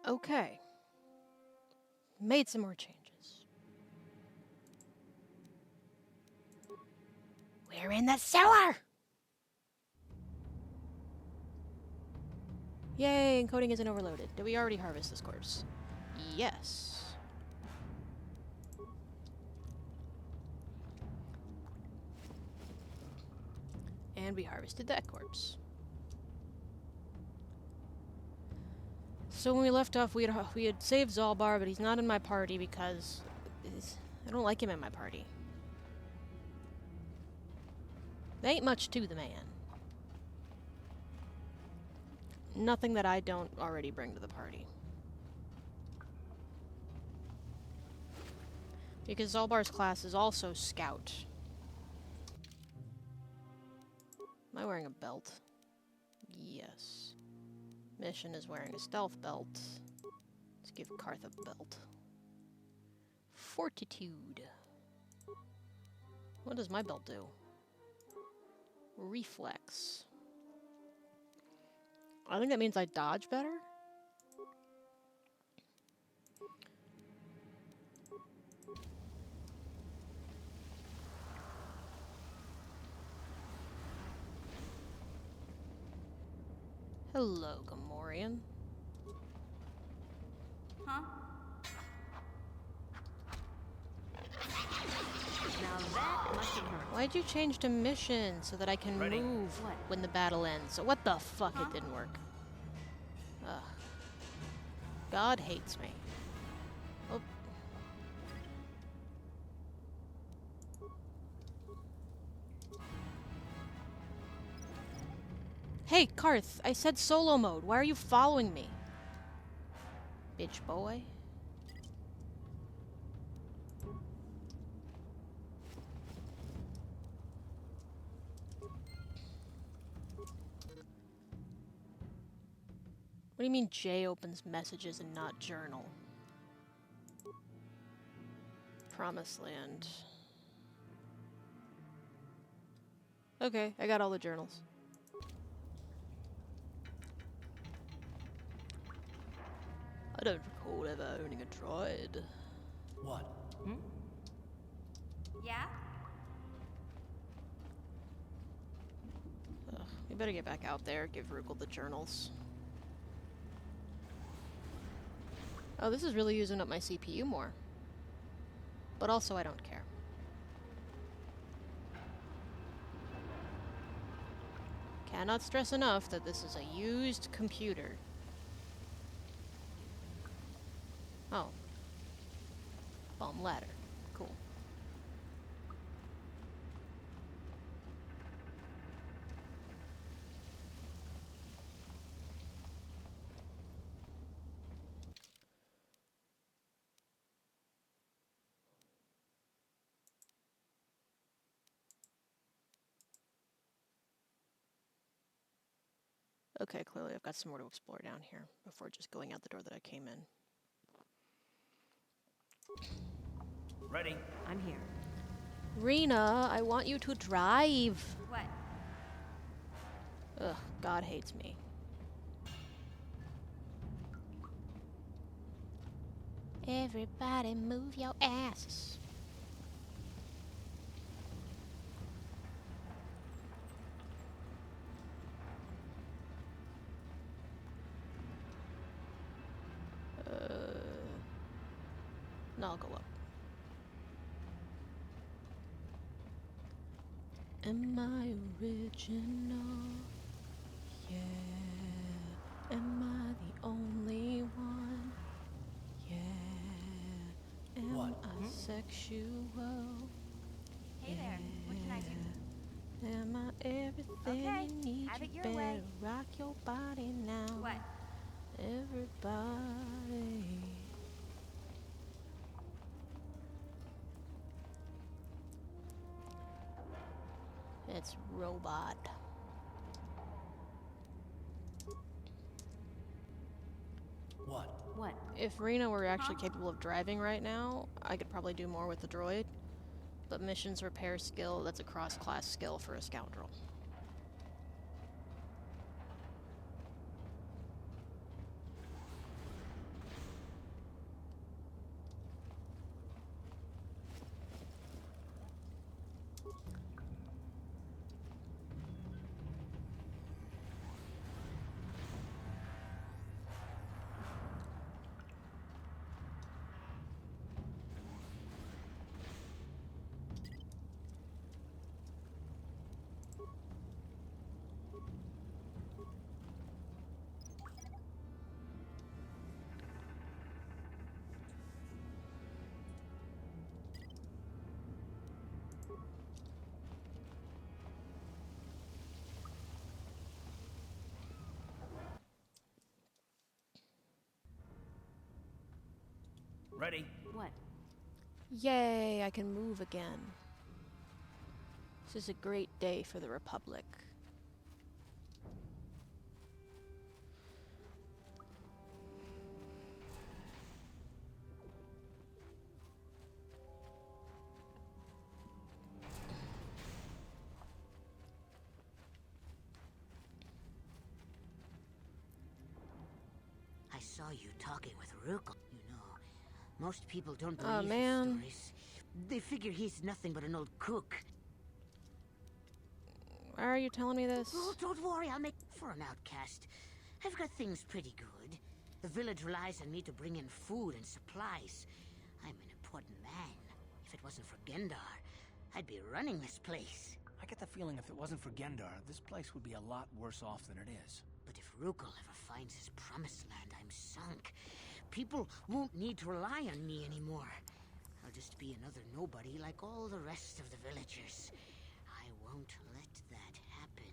Okay. Made some more changes. We're in the sewer! Yay, encoding isn't overloaded. Did we already harvest this corpse? Yes. And we harvested that corpse. So when we left off, we had saved Zalbar, but he's not in my party because I don't like him in my party. There ain't much to the man. Nothing that I don't already bring to the party. Because Zalbar's class is also Scout. Am I wearing a belt? Yes. Mission is wearing a stealth belt. Let's give Karth a belt. Fortitude. What does my belt do? Reflex. I think that means I dodge better? Hello, Gamorrean. Huh? Now that must have hurt. Why'd you change to mission so that I can Ready? move What? when the battle ends? So what the fuck? Huh? It didn't work. Ugh. God hates me. Oh. Hey, Karth, I said solo mode. Why are you following me? Bitch boy. What do you mean J opens messages and not journal? Promised Land. Okay, I got all the journals. I don't recall ever owning a droid. What? Hmm? Yeah? Ugh, we better get back out there, give Rugal the journals. Oh, this is really using up my CPU more. But also, I don't care. Cannot stress enough that this is a used computer. Oh. Bomb ladder. Cool. Okay, clearly I've got some more to explore down here before just going out the door that I came in. Ready? I'm here. Rena, I want you to drive. What? Ugh, God hates me. Everybody move your asses. No, I'll go up. Am I original? Yeah. Am I the only one? Yeah. Am What? I sexual? Hey there. What can I do? Am I everything Okay, you need? have it You your way. better rock your body now. What? Everybody. It's robot. What? What? If Rena were actually Huh? capable of driving right now, I could probably do more with the droid. But missions repair skill, that's a cross-class skill for a scoundrel. Ready? What? Yay, I can move again. This is a great day for the Republic. I saw you talking with Rukel. You know, most people don't Oh, believe man. his stories. They figure he's nothing but an old cook. Why are you telling me this? Oh, don't worry, I'll make for an outcast. I've got things pretty good. The village relies on me to bring in food and supplies. I'm an important man. If it wasn't for Gendar, I'd be running this place. I get the feeling if it wasn't for Gendar, this place would be a lot worse off than it is. But if Rukel ever finds his promised land, I'm sunk. People won't need to rely on me anymore. I'll just be another nobody like all the rest of the villagers. I won't let that happen.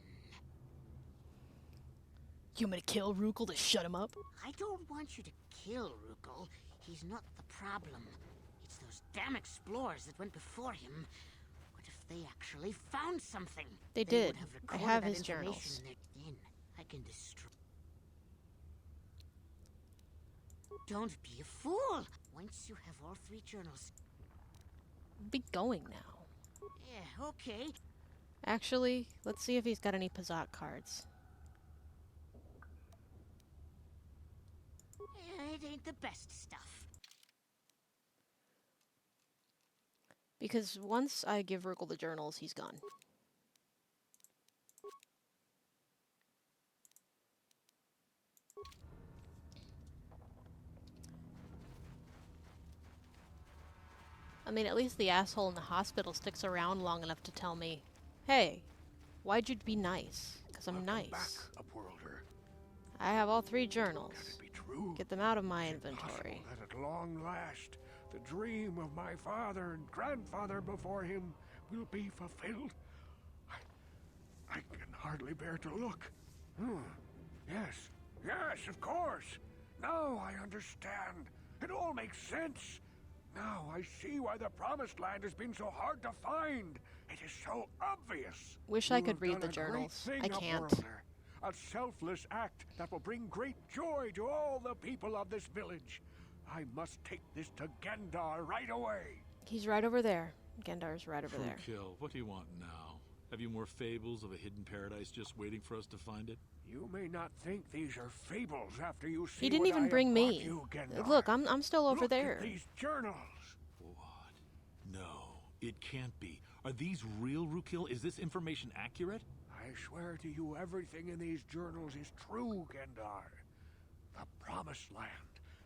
You want me to kill Rukel to shut him up? I don't want you to kill Rukel. He's not the problem. It's those damn explorers that went before him. What if they actually found something? They would did. have I recorded have that his information journals. in their- Then I can destroy. Don't be a fool. Once you have all 3 journals. Be going now. Yeah, okay. Actually, let's see if he's got any Pazat cards. Yeah, it ain't the best stuff. Because once I give Rukel the journals, he's gone. I mean, at least the asshole in the hospital sticks around long enough to tell me, hey, why'd you be nice? Because I'm Welcome nice. back, Upworlder. I have all 3 journals. Can it be true? Get them out of my Is it inventory. possible that at long last, the dream of my father and grandfather before him will be fulfilled? I can hardly bear to look. Yes, yes, of course. Now I understand. It all makes sense. Now I see why the Promised Land has been so hard to find. It is so obvious. Wish You I could have read done the a great journals. thing, I can't. Upworlder. A selfless act that will bring great joy to all the people of this village. I must take this to Gendar right away. He's right over there. Gendar's right over there. Kill. What do you want now? Have you more fables of a hidden paradise just waiting for us to find it? You may not think these are fables after you see He didn't what even I have bring brought me. you, Gendar. Look, I'm still over Look there. At these journals. What? No, it can't be. Are these real, Rukil? Is this information accurate? I swear to you, everything in these journals is true, Gendar. The Promised Land.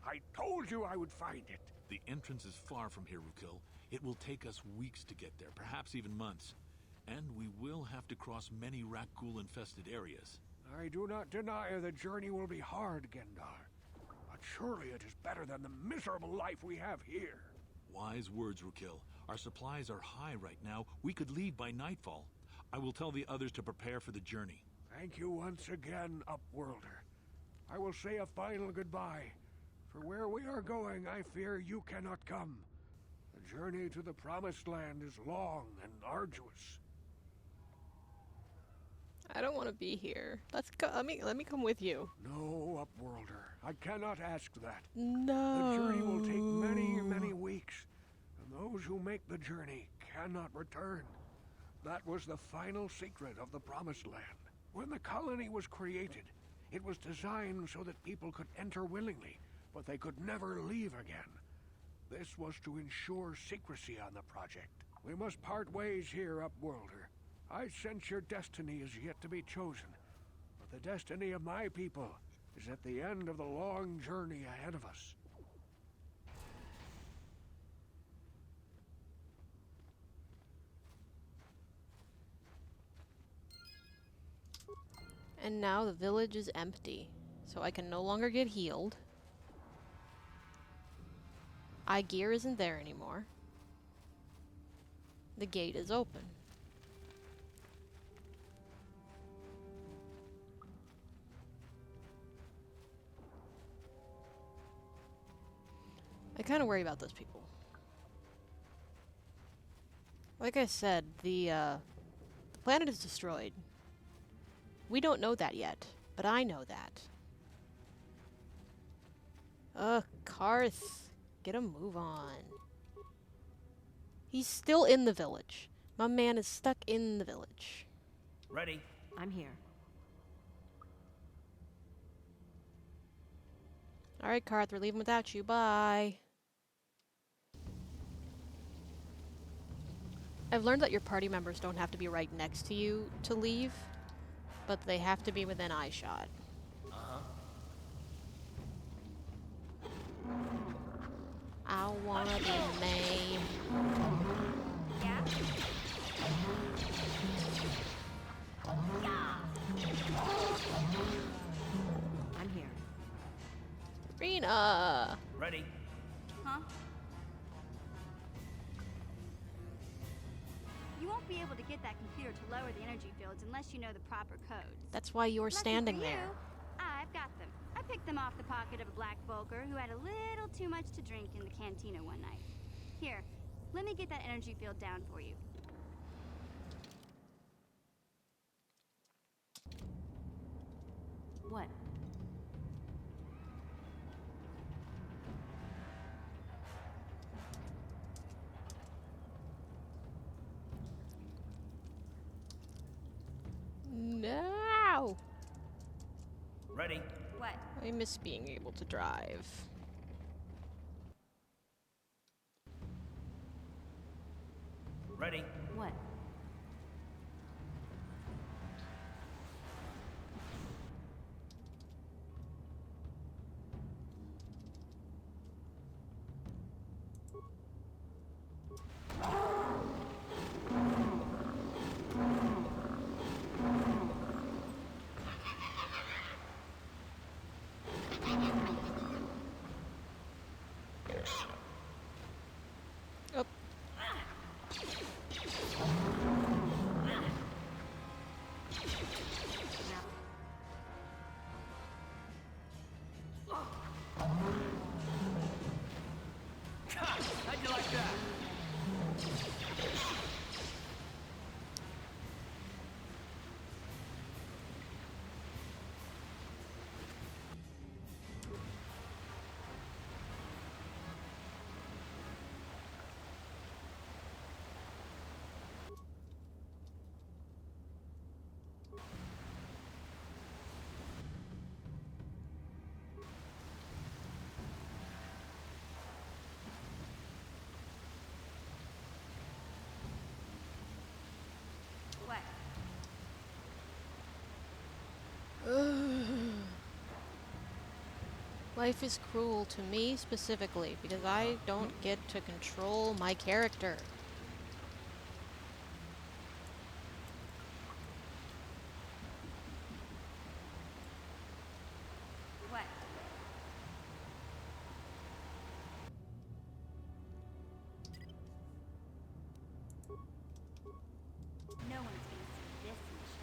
I told you I would find it. The entrance is far from here, Rukil. It will take us weeks to get there, perhaps even months. And we will have to cross many Rakghoul-infested areas. I do not deny the journey will be hard, Gendar. But surely it is better than the miserable life we have here. Wise words, Rukil. Our supplies are high right now. We could leave by nightfall. I will tell the others to prepare for the journey. Thank you once again, Upworlder. I will say a final goodbye. For where we are going, I fear you cannot come. The journey to the Promised Land is long and arduous. I don't want to be here. Let me come with you. No, Upworlder. I cannot ask that. No. The journey will take many, many weeks. And those who make the journey cannot return. That was the final secret of the Promised Land. When the colony was created, it was designed so that people could enter willingly, but they could never leave again. This was to ensure secrecy on the project. We must part ways here, Upworlder. I sense your destiny is yet to be chosen, but the destiny of my people is at the end of the long journey ahead of us. And now the village is empty, so I can no longer get healed. Gear isn't there anymore. The gate is open. I kind of worry about those people. Like I said, the planet is destroyed. We don't know that yet, but I know that. Ugh, Karth. Get a move on. He's still in the village. My man is stuck in the village. Ready. I'm here. Alright, Karth, we're leaving without you. Bye. I've learned that your party members don't have to be right next to you to leave, but they have to be within eyeshot. I wanna be May. Yeah? I'm here. Rena! Ready. Huh? You won't be able to get that computer to lower the energy fields unless you know the proper codes. That's why you're Lucky standing for there. you, I've got them. I picked them off the pocket of a black Volker who had a little too much to drink in the cantina one night. Here, let me get that energy field down for you. What? No! Ready. What? I miss being able to drive. Ready. What? Oh. How'd you like that? What? Life is cruel to me specifically because I don't get to control my character. What? No one's gonna see this mission.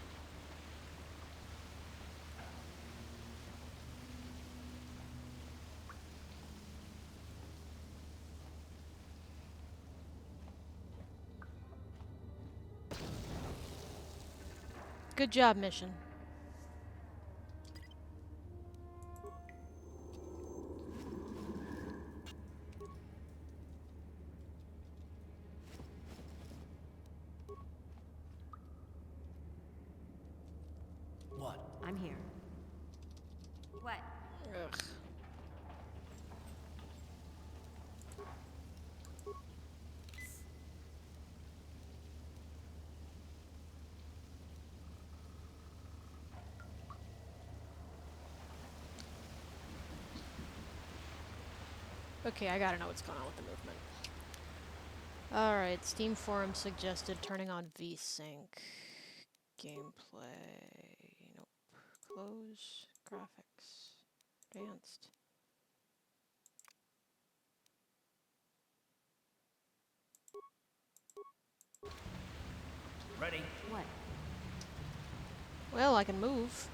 Good job, mission. What? I'm here. What? Ugh. Okay, I gotta know what's going on with the movement. Alright, Steam Forum suggested turning on VSync. Gameplay. Nope. Close. Graphics. Advanced. Ready. What? Well, I can move.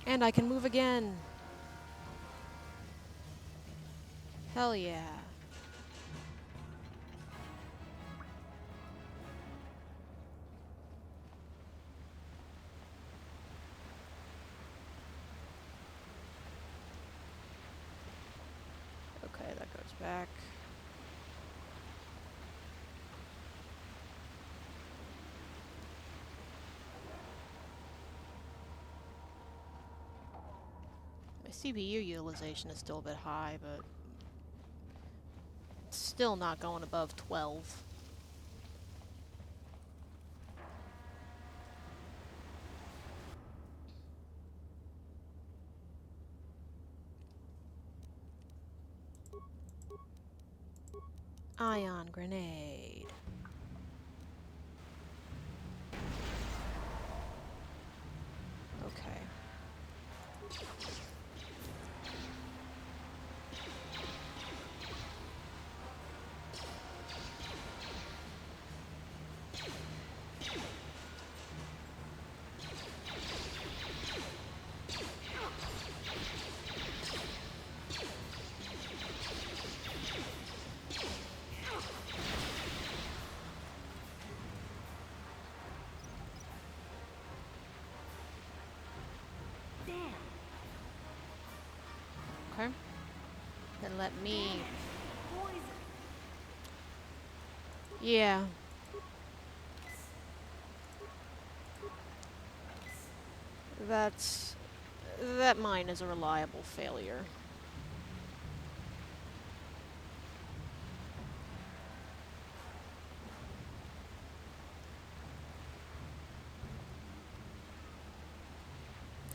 And I can move again. Hell yeah. Okay, that goes back. My CPU utilization is still a bit high, but it's still not going above 12. Ion grenade. Okay. Okay. Then let me... Yeah. That mine is a reliable failure.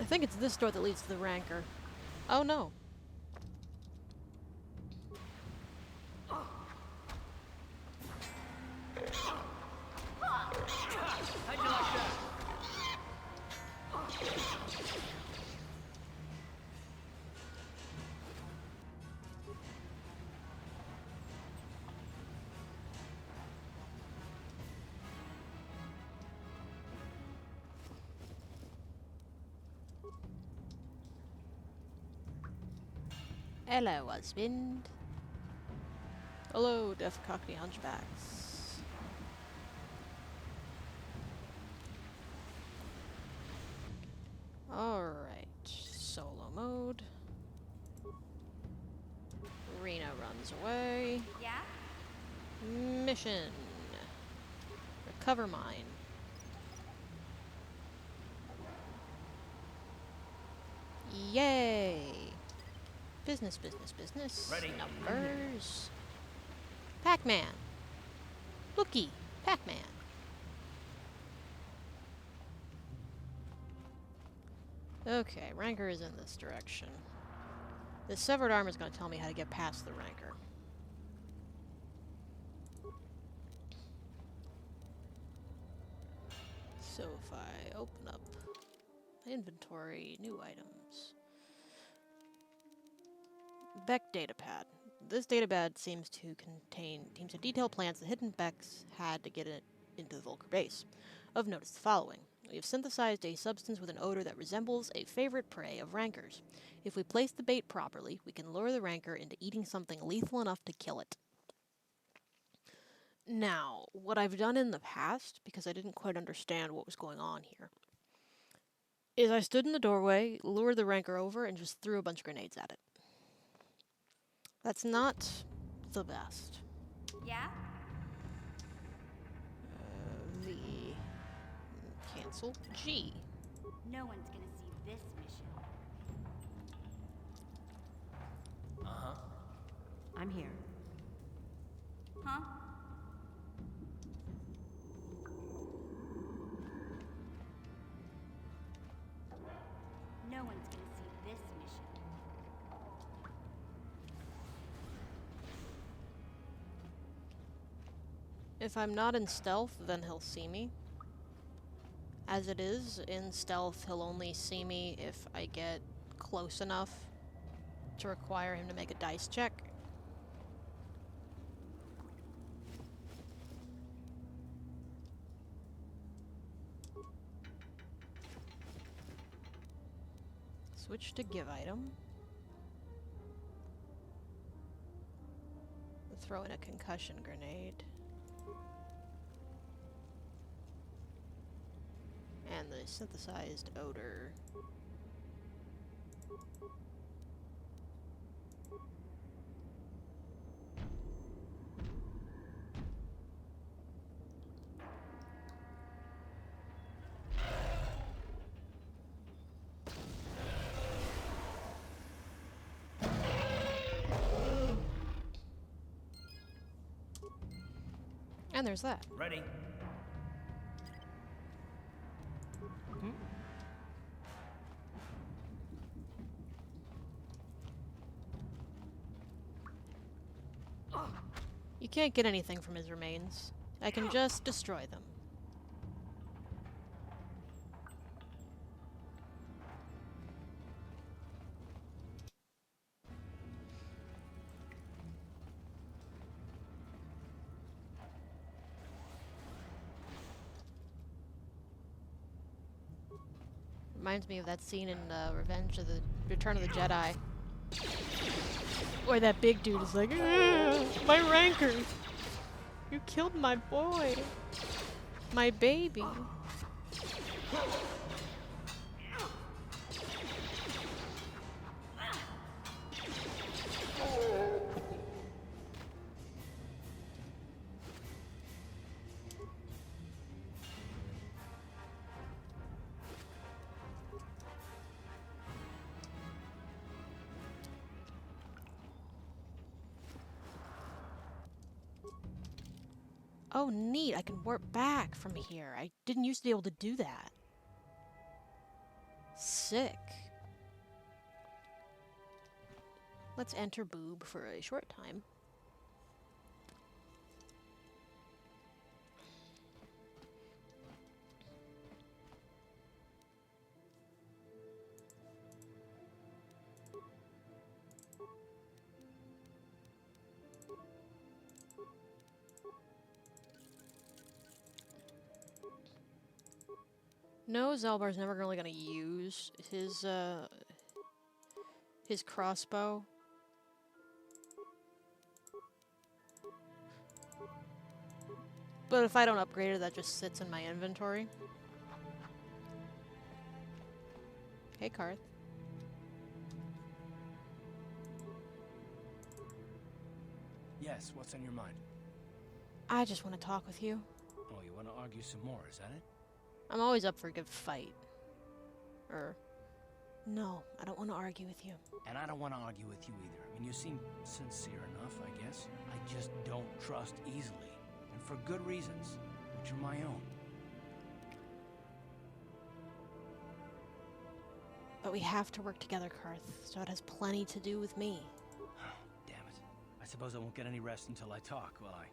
I think it's this door that leads to the Rancor. Oh no. How'd you like that? Hello, husband. Hello, deaf cockney hunchbacks. Alright, solo mode. Rena runs away. Yeah? Mission. Recover mine. Yay! Business, business, business. Ready. Numbers. Pac-Man. Looky, Pac-Man. Okay, Rancor is in this direction. The severed arm is going to tell me how to get past the Rancor. So if I open up my inventory, new items. Beck datapad. This datapad seems to detail plans the hidden Becks had to get it into the Volker base. Of notice the following. We have synthesized a substance with an odor that resembles a favorite prey of Rancors. If we place the bait properly, we can lure the Rancor into eating something lethal enough to kill it. Now, what I've done in the past, because I didn't quite understand what was going on here, is I stood in the doorway, lured the Rancor over, and just threw a bunch of grenades at it. That's not the best. Yeah? The... Cancel. G. No one's gonna see this mission. Uh-huh. I'm here. Huh? No one's gonna see this mission. If I'm not in stealth, then he'll see me. As it is, in stealth, he'll only see me if I get close enough to require him to make a dice check. Switch to give item. Throw in a concussion grenade. And the synthesized odor. And there's that. Ready. You can't get anything from his remains. I can just destroy them. Reminds me of that scene in Return of the Jedi. Where that big dude is like, my rancor! You killed my boy! My baby! Oh, neat. I can warp back from here. I didn't used to be able to do that. Sick. Let's enter Boob for a short time. No, Zelbar's never really gonna use his crossbow. But if I don't upgrade it, that just sits in my inventory. Hey, Karth. Yes, what's on your mind? I just want to talk with you. Oh, you want to argue some more, is that it? I'm always up for a good fight. No, I don't want to argue with you. And I don't want to argue with you either. I mean, you seem sincere enough, I guess. I just don't trust easily. And for good reasons, which are my own. But we have to work together, Karth, so it has plenty to do with me. Damn it. I suppose I won't get any rest until I talk, will I?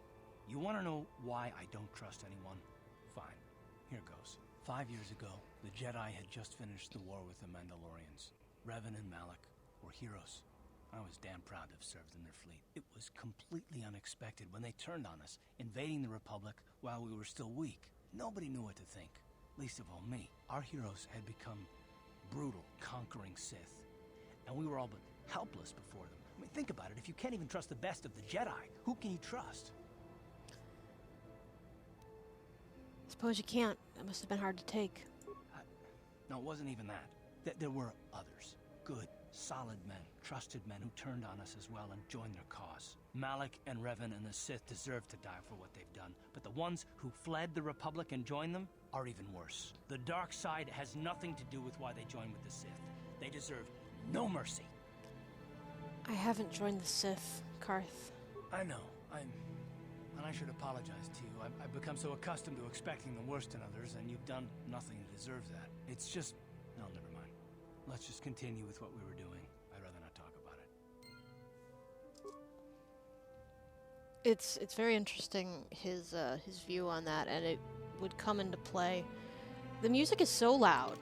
You want to know why I don't trust anyone? Fine. Here goes. 5 years ago, the Jedi had just finished the war with the Mandalorians. Revan and Malak were heroes. I was damn proud to have served in their fleet. It was completely unexpected when they turned on us, invading the Republic while we were still weak. Nobody knew what to think, least of all me. Our heroes had become brutal, conquering Sith, and we were all but helpless before them. I mean, think about it. If you can't even trust the best of the Jedi, who can you trust? Suppose you can't. That must have been hard to take. No, it wasn't even that. There were others. Good, solid men, trusted men who turned on us as well and joined their cause. Malak and Revan and the Sith deserve to die for what they've done, but the ones who fled the Republic and joined them are even worse. The dark side has nothing to do with why they joined with the Sith. They deserve no mercy. I haven't joined the Sith, Karth. I know. And I should apologize to you. I've become so accustomed to expecting the worst in others, and you've done nothing to deserve that. It's just... No, never mind. Let's just continue with what we were doing. I'd rather not talk about it. It's very interesting, his view on that, and it would come into play. The music is so loud.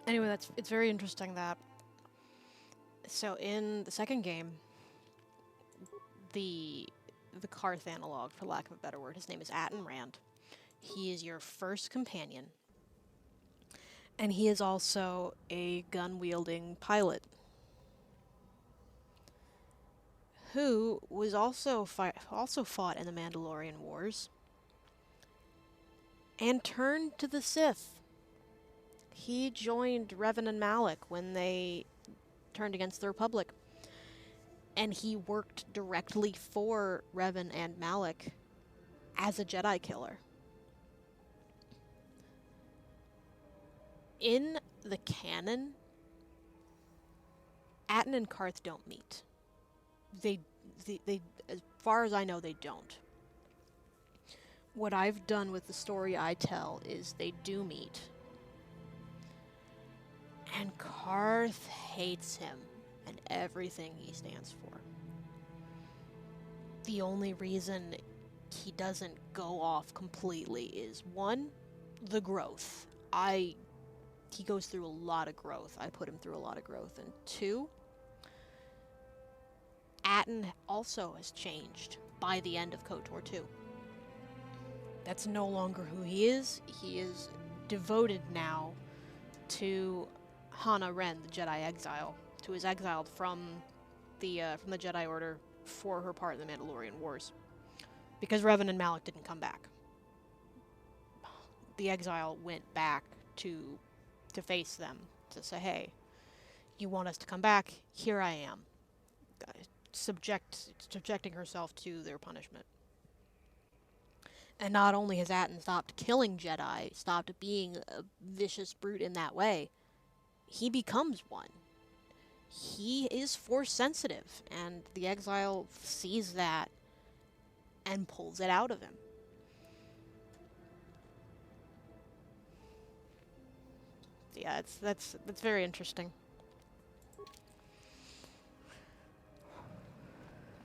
Anyway, it's very interesting that... So in the second game, the Karth analog, for lack of a better word. His name is Atten Rand. He is your first companion. And he is also a gun-wielding pilot who was also fought in the Mandalorian Wars and turned to the Sith. He joined Revan and Malak when they turned against the Republic. And he worked directly for Revan and Malak as a Jedi killer. In the canon, Atten and Karth don't meet. They, as far as I know, they don't. What I've done with the story I tell is they do meet. And Karth hates him and everything he stands for. The only reason he doesn't go off completely is, one, the growth. He goes through a lot of growth. I put him through a lot of growth. And two, Atten also has changed by the end of KOTOR 2. That's no longer who he is. He is devoted now to Hana Ren, the Jedi exile, who is exiled from the Jedi Order for her part in the Mandalorian Wars, because Revan and Malak didn't come back. The exile went back to face them, to say, hey, you want us to come back? Here I am. Subjecting herself to their punishment. And not only has Atten stopped killing Jedi, stopped being a vicious brute in that way, he becomes one. He is force sensitive, and the exile sees that and pulls it out of him. Yeah, that's very interesting.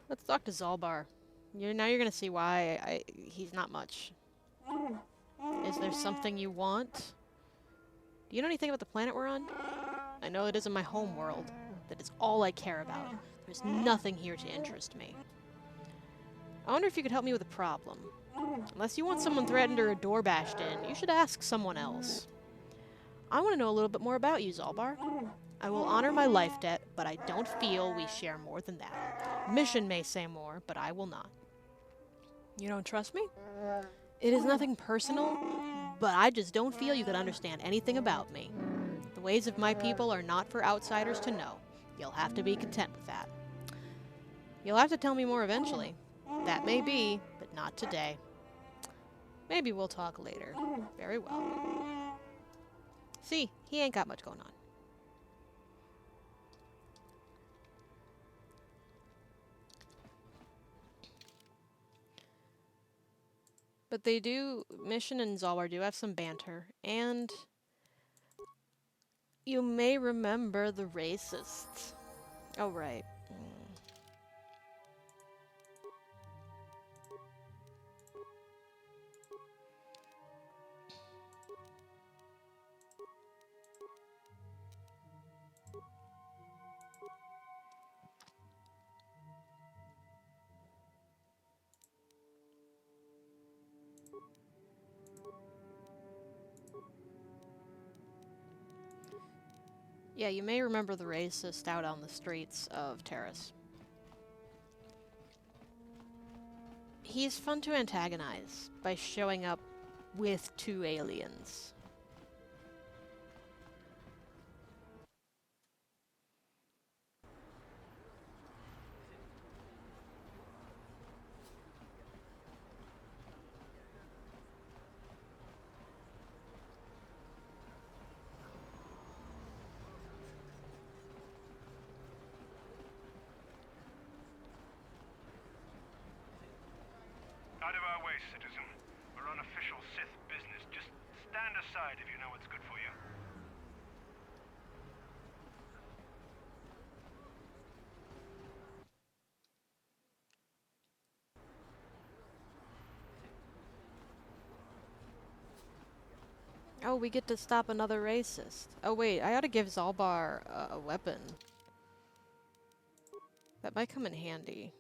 Let's talk to Zalbar. Now you're gonna see why he's not much. Is there something you want? Do you know anything about the planet we're on? I know it isn't my home world. That is all I care about. There's nothing here to interest me. I wonder if you could help me with a problem. Unless you want someone threatened or a door bashed in, you should ask someone else. I want to know a little bit more about you, Zalbar. I will honor my life debt, but I don't feel we share more than that. Mission may say more, but I will not. You don't trust me? It is nothing personal, but I just don't feel you could understand anything about me. The ways of my people are not for outsiders to know. You'll have to be content with that. You'll have to tell me more eventually. That may be, but not today. Maybe we'll talk later. Very well. See, he ain't got much going on. But they do, Mission and Zalbar do have some banter, and you may remember the racists. Oh, right. Yeah, you may remember the racist out on the streets of Terrace. He's fun to antagonize by showing up with two aliens. Out of our way, citizen. We're on official Sith business. Just stand aside if you know what's good for you. Oh, we get to stop another racist. Oh wait, I ought to give Zalbar a weapon. That might come in handy.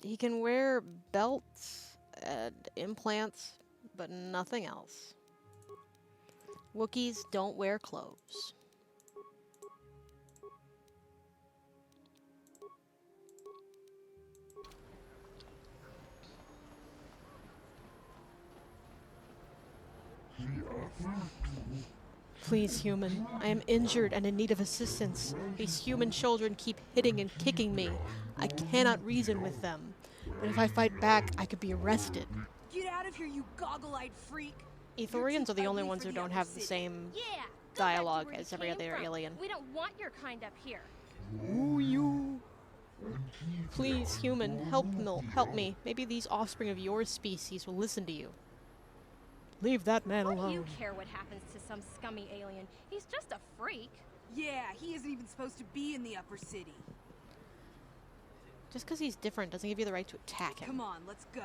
He can wear belts and implants, but nothing else. Wookiees don't wear clothes. Please, human. I am injured and in need of assistance. These human children keep hitting and kicking me. I cannot reason with them. But if I fight back, I could be arrested. Get out of here, you goggle-eyed freak! Ethorians are the only ugly ones for who the don't upper have the city. same Yeah, go back to dialogue where you as every came other from. alien. We don't want your kind up here. Ooh, you. Please, human, help me. Maybe these offspring of your species will listen to you. Leave that man What do you alone. care what happens to some scummy alien? He's just a freak. Yeah, he isn't even supposed to be in the upper city. Just because he's different doesn't give you the right to attack him. Come on, let's go.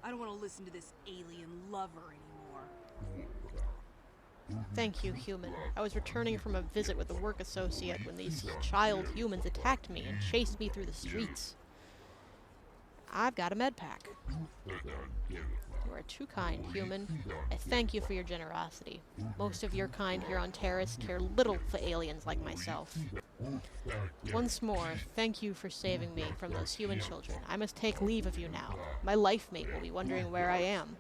I don't want to listen to this alien lover anymore. Thank you, human. I was returning from a visit with a work associate when these child humans attacked me and chased me through the streets. I've got a med pack. You are too kind, human. I thank you for your generosity. Most of your kind here on Terrace care little for aliens like myself. Once more, thank you for saving me from those human children. I must take leave of you now. My life mate will be wondering where I am.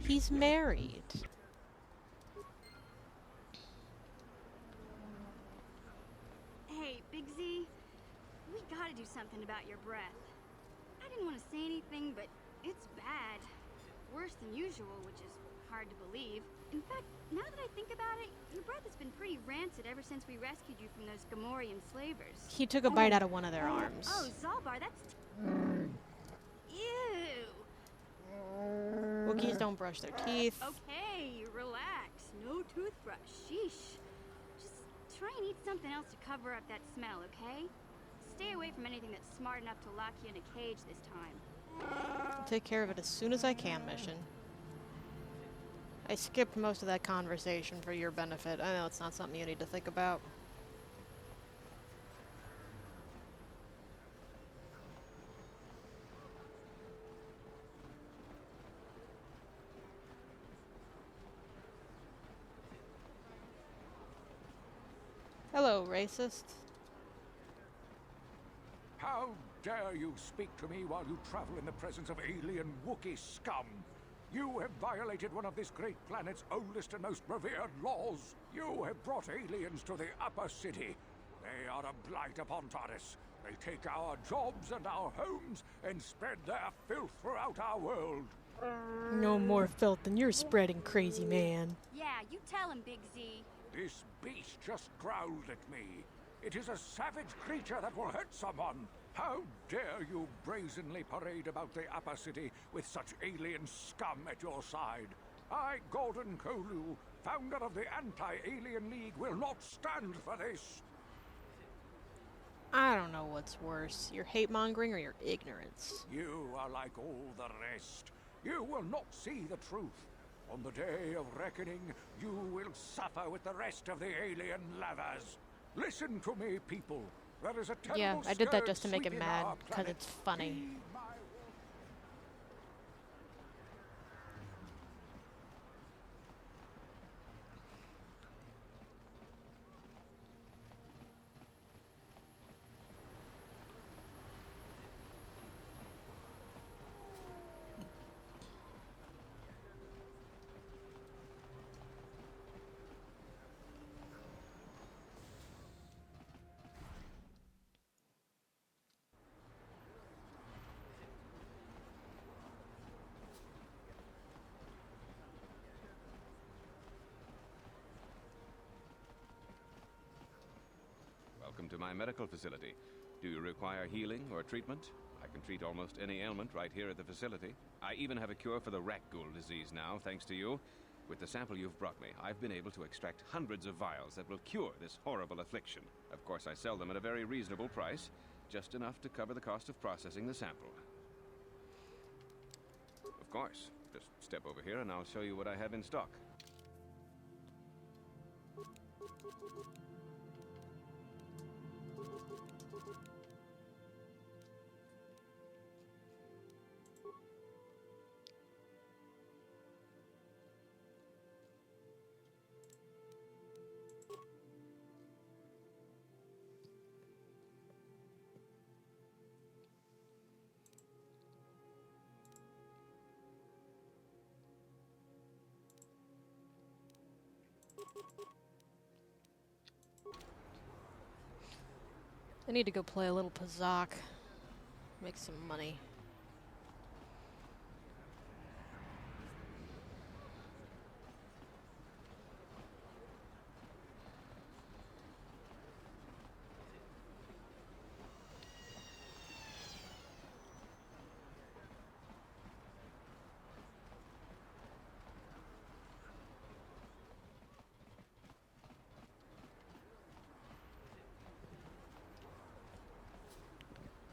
He's married. Hey, Big Z, we gotta do something about your breath. I didn't want to say anything, but it's bad. Worse than usual, which is hard to believe. In fact, now that I think about it, your breath has been pretty rancid ever since we rescued you from those Gamorrean slavers. He took a bite out of one of their arms. Oh, Zalbar, that's... Ew. Wookiees don't brush their teeth. Okay, relax. No toothbrush. Sheesh. Just try and eat something else to cover up that smell, okay? Stay away from anything that's smart enough to lock you in a cage this time. I'll take care of it as soon as I can, Mission. I skipped most of that conversation for your benefit. I know it's not something you need to think about. Hello, racist. How dare you speak to me while you travel in the presence of alien Wookiee scum? You have violated one of this great planet's oldest and most revered laws. You have brought aliens to the upper city. They are a blight upon Taris. They take our jobs and our homes and spread their filth throughout our world. No more filth than you're spreading, crazy man. Yeah, you tell him, Big Z. This beast just growled at me. It is a savage creature that will hurt someone. How dare you brazenly parade about the upper city with such alien scum at your side? I, Gordon Kolu, founder of the Anti-Alien League, will not stand for this. I don't know what's worse, your hate-mongering or your ignorance. You are like all the rest. You will not see the truth. On the day of reckoning, you will suffer with the rest of the alien lovers. Listen to me, people. There is a terrible Yeah, I did that scourge just to make him sweeping mad, our because planet. it's funny. Heed my Welcome to my medical facility. Do you require healing or treatment? I can treat almost any ailment right here at the facility. I even have a cure for the rat ghoul disease now, thanks to you. With the sample you've brought me, I've been able to extract hundreds of vials that will cure this horrible affliction. Of course, I sell them at a very reasonable price, just enough to cover the cost of processing the sample. Of course. Just step over here and I'll show you what I have in stock. I need to go play a little Pazak. Make some money.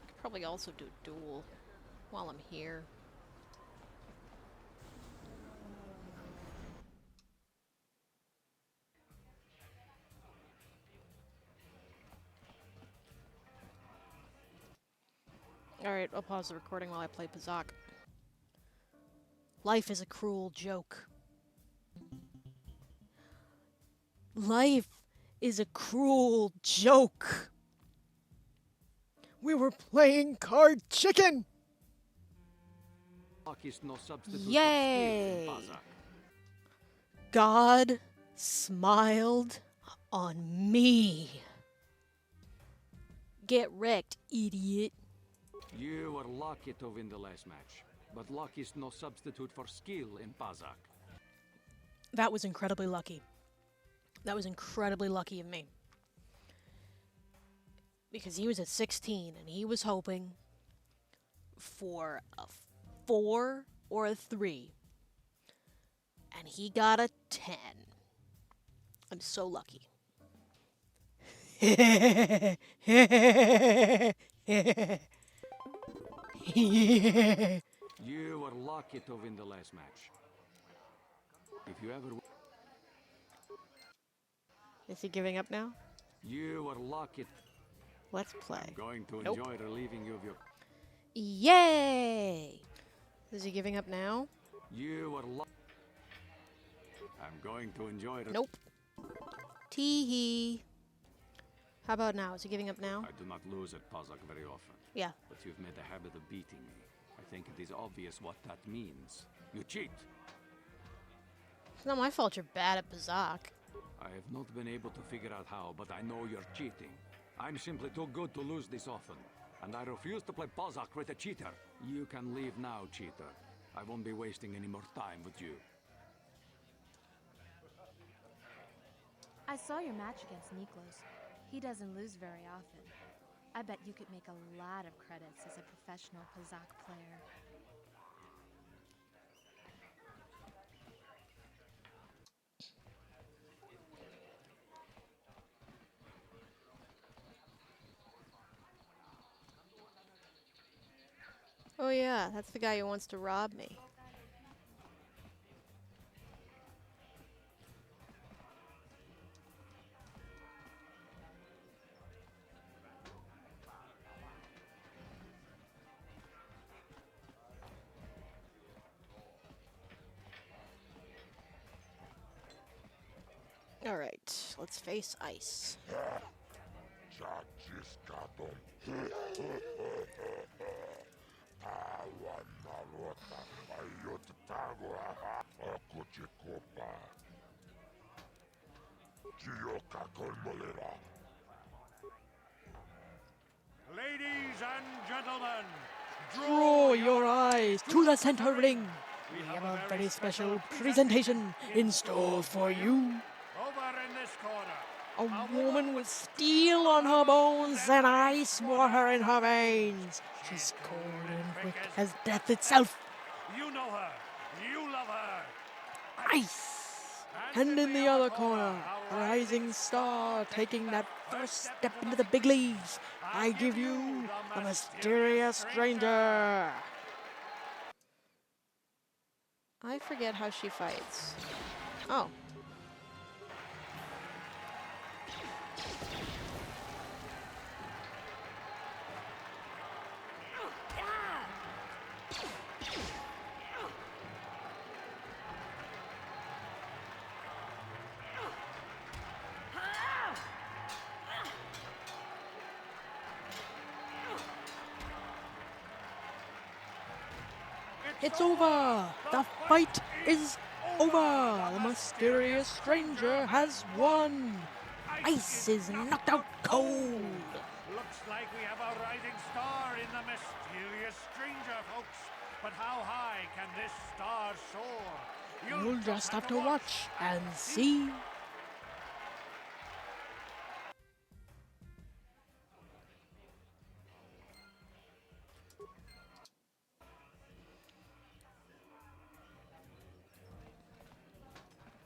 Could probably also do a duel while I'm here. Alright, I'll pause the recording while I play Pazak. Life is a cruel joke. Life is a cruel joke. We were playing card chicken! Yay! God smiled on me. Get wrecked, idiot. You were lucky to win the last match, but luck is no substitute for skill in Pazak. That was incredibly lucky. That was incredibly lucky of me. Because he was at 16 and he was hoping for a 4 or a 3. And he got a 10. I'm so lucky. You were lucky to win the last match. If you ever... Is he giving up now? You were lucky. Let's play. I'm going to Nope. enjoy relieving you of your... Yay! Is he giving up now? You were lucky. I'm going to enjoy... Nope. Tee-hee. How about now? Is he giving up now? I do not lose at Pazak very often. Yeah. But you've made a habit of beating me. I think it is obvious what that means. You cheat. It's not my fault you're bad at Pazak. I have not been able to figure out how, but I know you're cheating. I'm simply too good to lose this often. And I refuse to play Pazak with a cheater. You can leave now, cheater. I won't be wasting any more time with you. I saw your match against Niklos. He doesn't lose very often. I bet you could make a lot of credits as a professional Pazak player. Oh yeah, that's the guy who wants to rob me. Alright, let's face ice. Ladies and gentlemen, Draw your eyes to the center ring. We have a very special presentation in store for you. over in this corner, A woman with steel on her bones and ice water in her veins. She's cold and quick as death itself. you know her, you love her. Ice! And in the other corner, a rising star taking that first step into the big leagues. I give you the mysterious stranger. I forget how she fights. Oh. It's over! The fight is over! The mysterious stranger has won! Ice is knocked out cold! Looks like we have a rising star in the mysterious stranger, folks. But how high can this star soar? You'll just have to watch and see.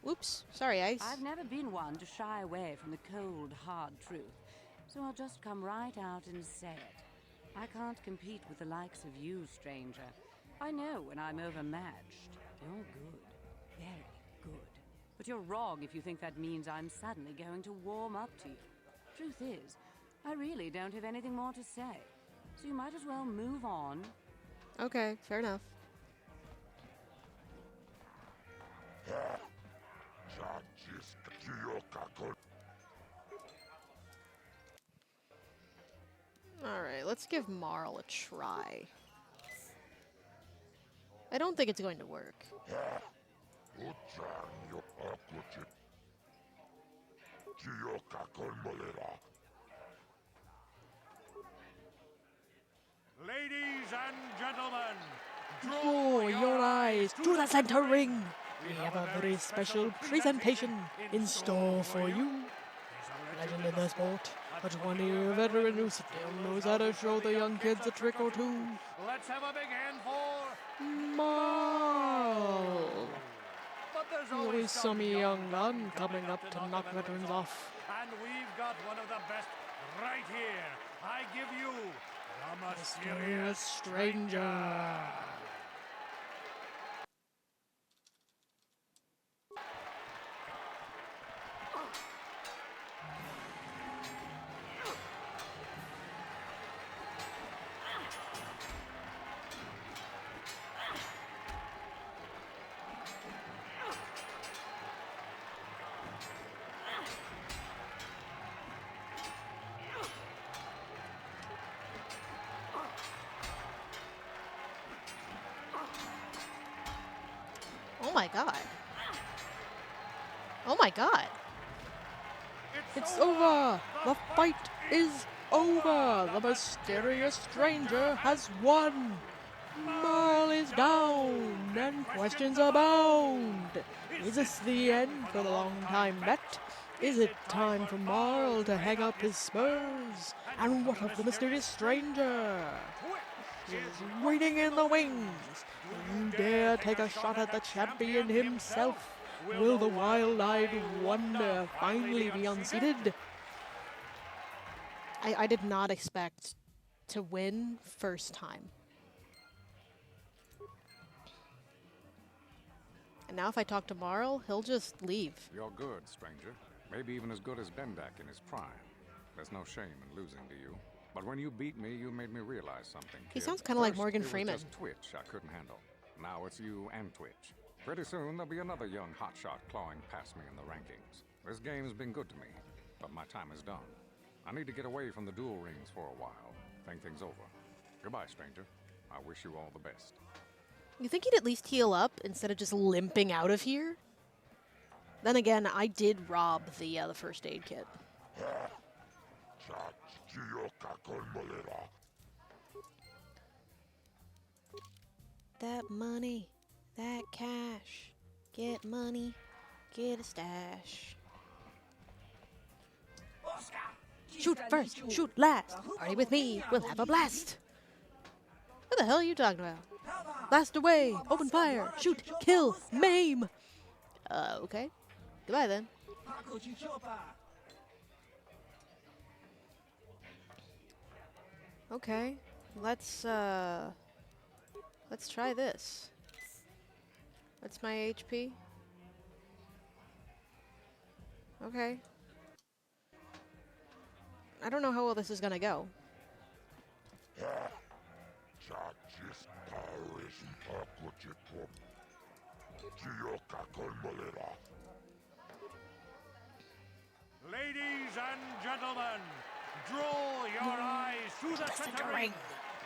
Oops, sorry, Ice. I've never been one to shy away from the cold, hard truth, so I'll just come right out and say it. I can't compete with the likes of you, stranger. I know when I'm overmatched. You're good. Very good. But you're wrong if you think that means I'm suddenly going to warm up to you. Truth is, I really don't have anything more to say. So you might as well move on. Okay, fair enough. Alright, let's give Marl a try. I don't think it's going to work. Ladies and gentlemen, Draw your eyes to the center ring. We have a very special presentation in store for you. Legend in the sport, a 20-year veteran who still knows how to show the young kids a trick or two. let's have a big hand for Marl. But there's Always some young gun coming up to knock veterans off. And we've got one of the best right here. I give you the mysterious Stranger. Oh my god. Oh my god. It's over! The fight is over! The mysterious stranger has won! Marl is down, and questions abound! Is this the end for the long-time vet? Is it time for Marl to hang up his spurs? And what of the mysterious stranger? He is waiting in the wings! Will you dare take a shot at the champion himself? Will the wild-eyed wonder finally be unseated? I did not expect to win first time. And now if I talk to Marl, he'll just leave. You're good, stranger. Maybe even as good as Bendak in his prime. There's no shame in losing to you. But when you beat me, you made me realize something. He kid. sounds kind of like First, Morgan it was Freeman. just Twitch I couldn't handle. Now it's you and Twitch. Pretty soon there'll be another young hotshot clawing past me in the rankings. This game's been good to me, but my time is done. I need to get away from the duel rings for a while. Think things over. Goodbye, stranger. I wish you all the best. You think he'd at least heal up instead of just limping out of here? Then again, I did rob the first aid kit. That money, that cash. Get money, get a stash. Shoot first, shoot last. Party with me, we'll have a blast. What the hell are you talking about? Blast away, open fire, shoot, kill, maim. Okay. Goodbye then. Okay, let's try this. What's my HP? Okay. I don't know how well this is gonna go. Ladies and gentlemen, draw your eyes to the center ring.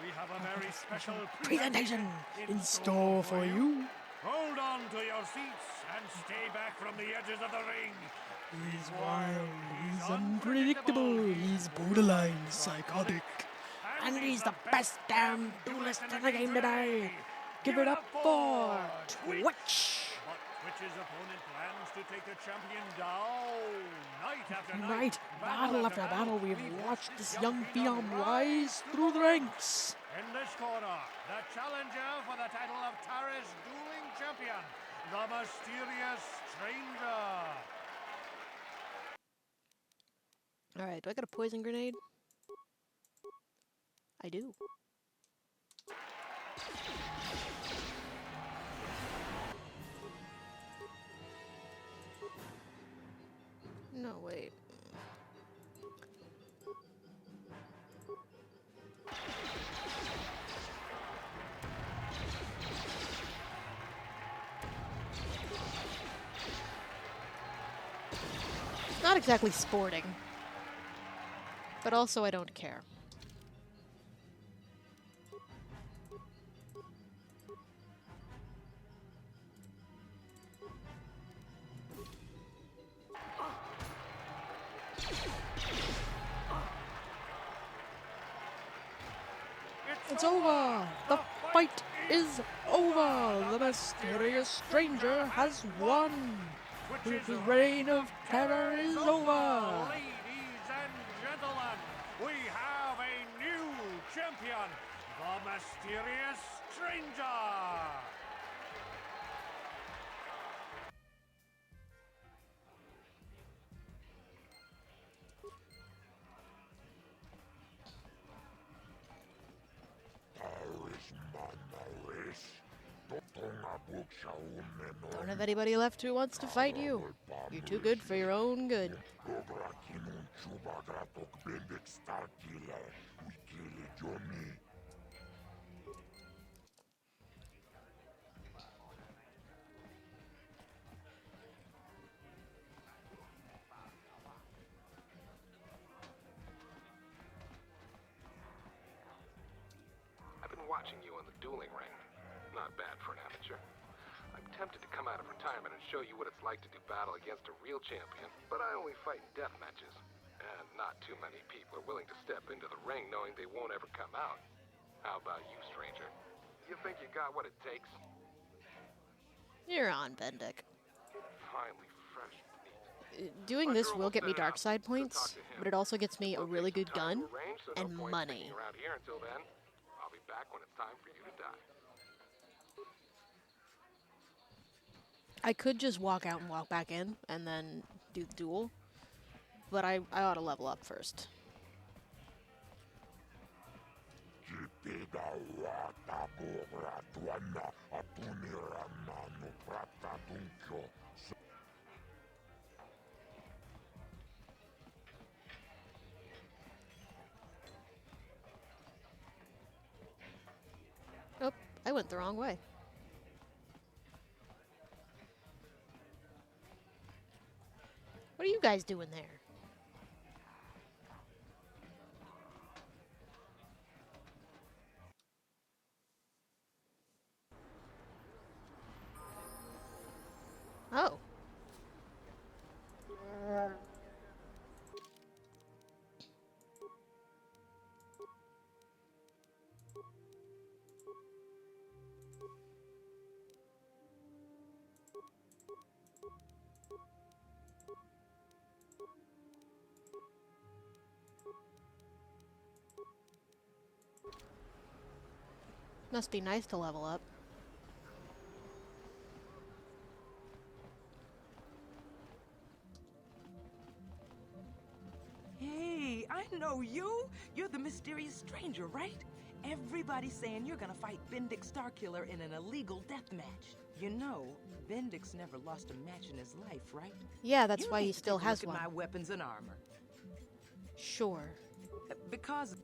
We have a very special Presentation in store for you. Hold on to your seats and stay back from the edges of the ring. He's wild, he's unpredictable, he's borderline psychotic. And he's the best damn duelist in the game today. Give it up for Twitch. But Twitch's opponent plans to take the champion down. Night after night. Right, battle after battle, we've watched this young phenom rise through the ranks. In this corner, the challenger for the title of Tara's dueling champion, the mysterious stranger. Alright, do I got a poison grenade? I do. No, wait. Not exactly sporting. But also I don't care. It's over! The fight is over! The mysterious stranger has won! His reign of terror is over! Ladies and gentlemen, we have a new champion, the mysterious stranger. Don't have anybody left who wants to fight you. You're too good for your own good. I've been watching you in the dueling ring. Not bad for an amateur. I'm tempted to come out of retirement and show you what it's like to do battle against a real champion, but I only fight in death matches. And not too many people are willing to step into the ring knowing they won't ever come out. How about you, stranger? You think you got what it takes? You're on, Bendick. Finally fresh meat. Doing this will get me dark side points, but it also gets me a really good gun and money. Around here until then, I'll be back when it's time for you to die. I could just walk out and walk back in and then do the duel, but I ought to level up first. Oh, I went the wrong way. What are you guys doing there? Oh. Must be nice to level up. Hey, I know you. You're the mysterious stranger, right? Everybody's saying you're gonna fight Bendick Starkiller in an illegal death match. You know, Bendick's never lost a match in his life, right? Yeah, that's You why need he to still take a has look one. at my weapons and armor. Sure. Because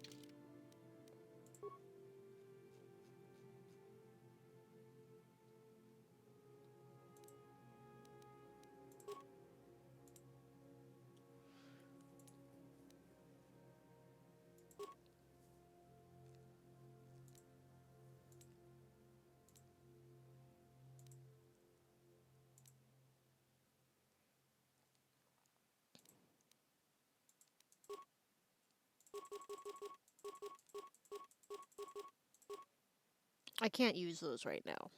I can't use those right now.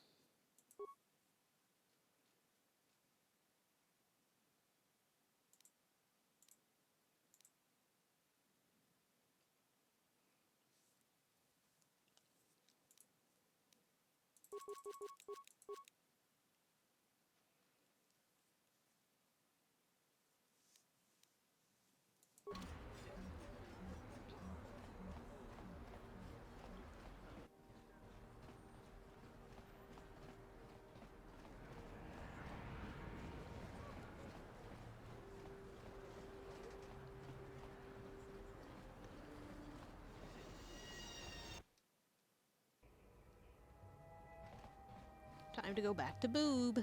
Time to go back to Boob.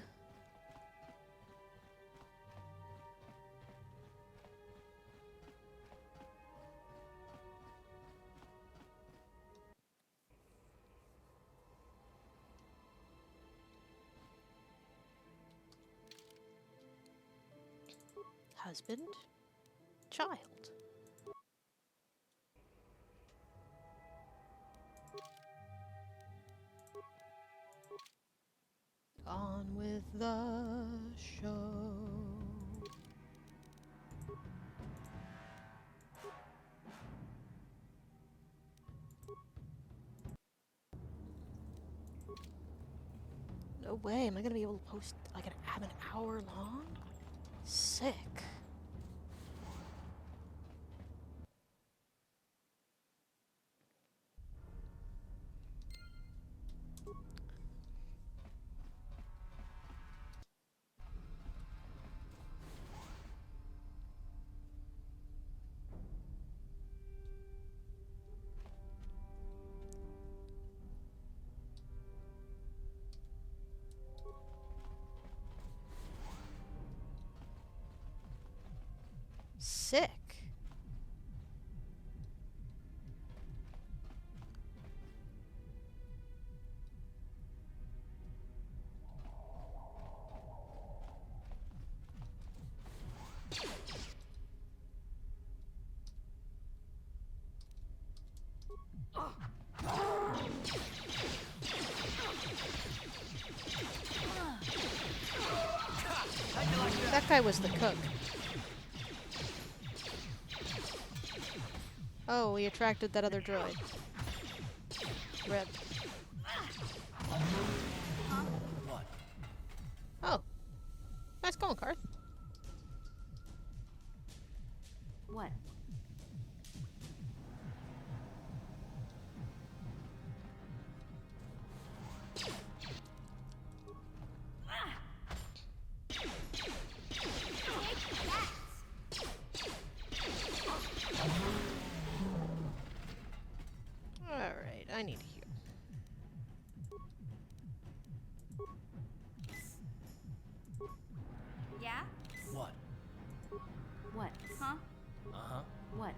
Husband, child. On with the show. No way, am I gonna be able to post like an hour long? Sick. Sick. That guy was the cook. Oh, we attracted that other droid. Rip. What? Oh. Nice going, Karth. What? Alright, I need to heal. Yeah? What? What? Huh? Uh-huh. What?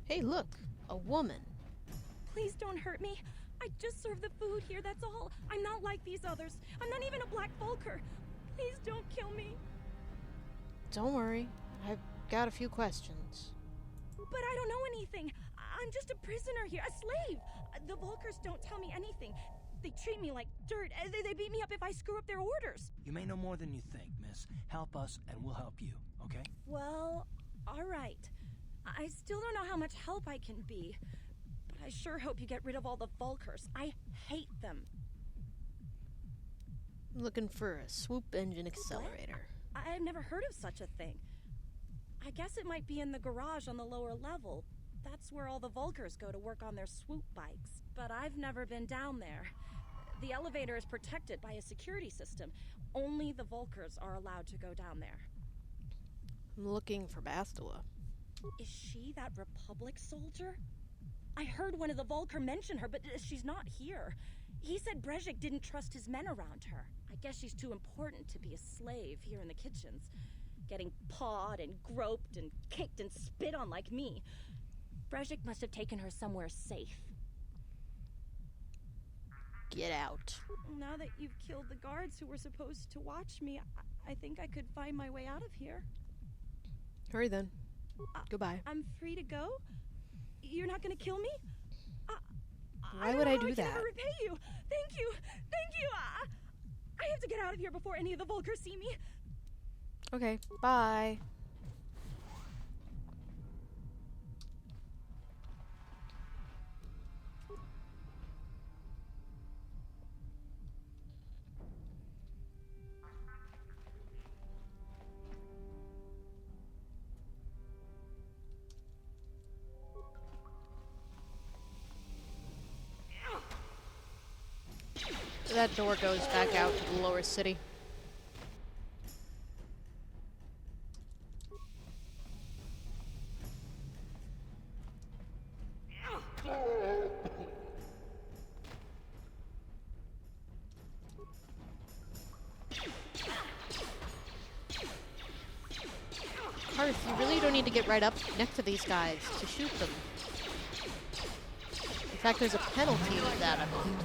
Hey, look! A woman. Please don't hurt me. I just serve the food here, that's all. I'm not like these others. I'm not even a Black Vulker. Please don't kill me. Don't worry. I've got a few questions. But I don't know anything. I'm just a prisoner here, a slave. The Vulkers don't tell me anything. They treat me like dirt. They beat me up if I screw up their orders. You may know more than you think, miss. Help us and we'll help you, okay? Well, all right. I still don't know how much help I can be. But I sure hope you get rid of all the Vulkers. I hate them. Looking for a swoop engine accelerator. I've never heard of such a thing. I guess it might be in the garage on the lower level. That's where all the Vulkers go to work on their swoop bikes. But I've never been down there. The elevator is protected by a security system. Only the Vulkers are allowed to go down there. I'm looking for Bastila. Is she that Republic soldier? I heard one of the Vulkar mention her, but she's not here. He said Brezhik didn't trust his men around her. I guess she's too important to be a slave here in the kitchens. Getting pawed and groped and kicked and spit on like me. Brezhik must have taken her somewhere safe. Get out. Now that you've killed the guards who were supposed to watch me, I think I could find my way out of here. Hurry then. Goodbye. I'm free to go? You're not gonna kill me? Why would I do I can that? ever repay you. Thank you. Thank you. I have to get out of here before any of the Volkers see me. Okay, bye. That door goes back out to the lower city. Hearth, you really don't need to get right up next to these guys to shoot them. In fact, there's a penalty with that, I believe.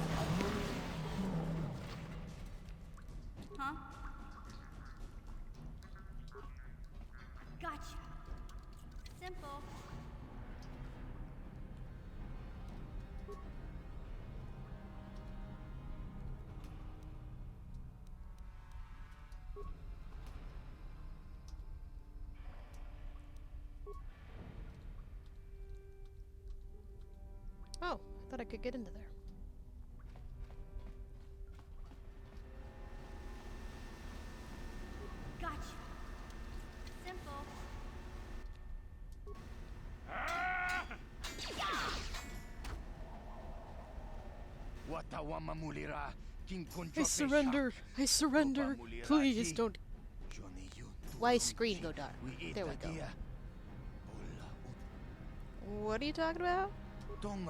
Huh? Gotcha. Simple. Oh, I thought I could get into there. Gotcha. Simple. I surrender! I surrender! Please don't. Why screen go dark? There we go. What are you talking about? I'm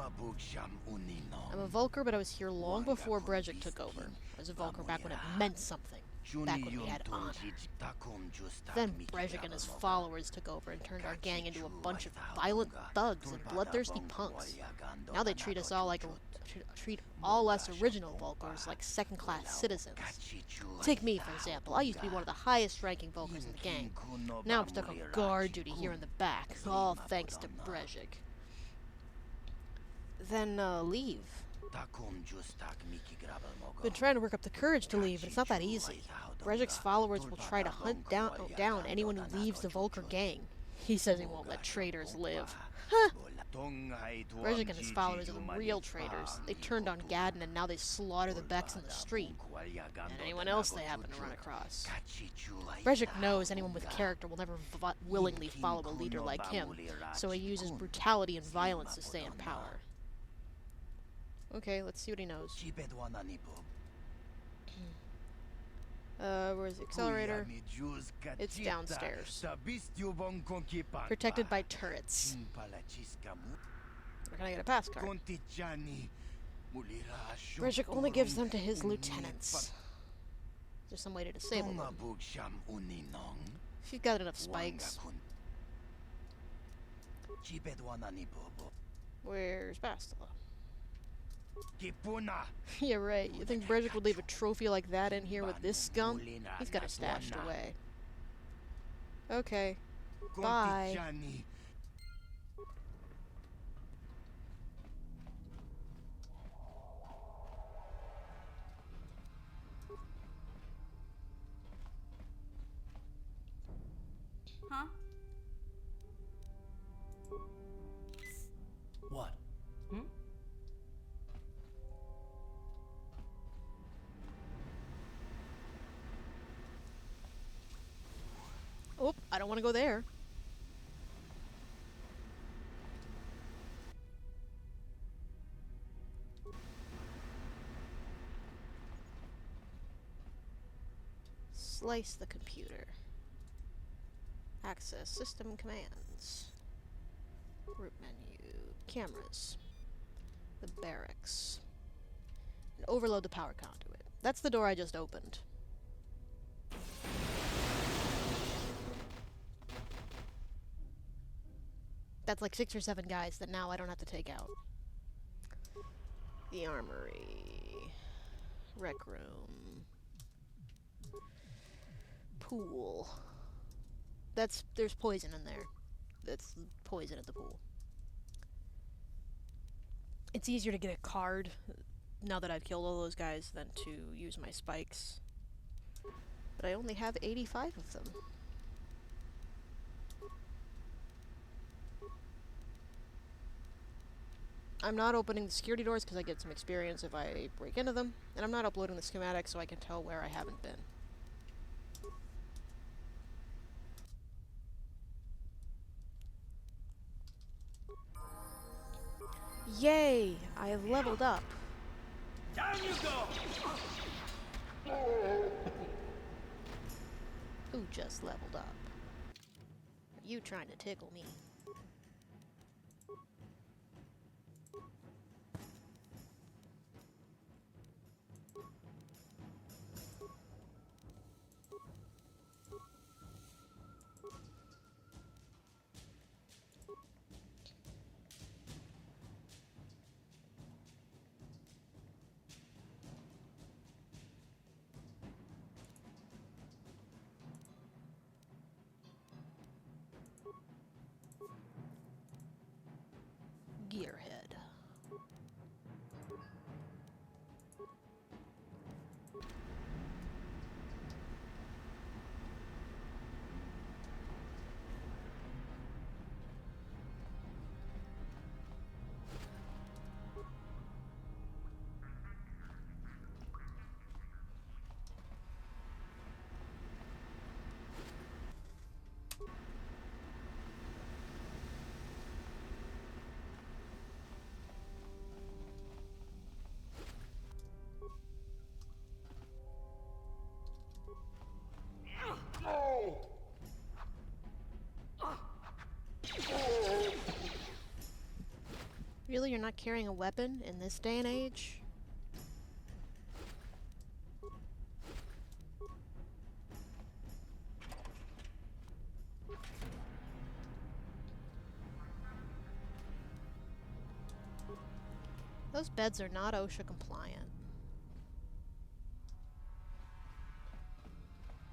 a Volker, but I was here long before Brejik took over. I was a Volker back when it meant something. Back when we had honor. Then Brejik and his followers took over and turned our gang into a bunch of violent thugs and bloodthirsty punks. Now they treat us all like treat all us original Volkers like second-class citizens. Take me, for example. I used to be one of the highest-ranking Volkers in the gang. Now I'm stuck on guard duty here in the back, all thanks to Brejik. Then, leave. Been trying to work up the courage to leave, but it's not that easy. Brejik's followers will try to hunt down anyone who leaves the Volker gang. He says he won't let traitors live. Huh! Brejik and his followers are the real traitors. They turned on Gadden and now they slaughter the Becks in the street. And anyone else they happen to run across. Brejik knows anyone with character will never willingly follow a leader like him, so he uses brutality and violence to stay in power. Okay, let's see what he knows. Where's the accelerator? It's downstairs. Protected by turrets. Where can I get a pass card? Brejik only gives them to his lieutenants. Is there some way to disable them? If you've got enough spikes. Where's Bastila? Yeah, right. You think Brejik would leave a trophy like that in here with this scum? He's got it stashed away. Okay. Bye. Huh? What? Oh, I don't want to go there. Slice the computer. Access system commands. Root menu. Cameras. The barracks. And overload the power conduit. That's the door I just opened. That's like 6 or 7 guys that now I don't have to take out. The armory. Rec room. Pool. There's poison in there. That's poison at the pool. It's easier to get a card now that I've killed all those guys than to use my spikes. But I only have 85 of them. I'm not opening the security doors because I get some experience if I break into them, and I'm not uploading the schematics so I can tell where I haven't been. Yay! I leveled up. Down you go! Who just leveled up? Are you trying to tickle me? Gearhead. Really, you're not carrying a weapon in this day and age? Those beds are not OSHA compliant.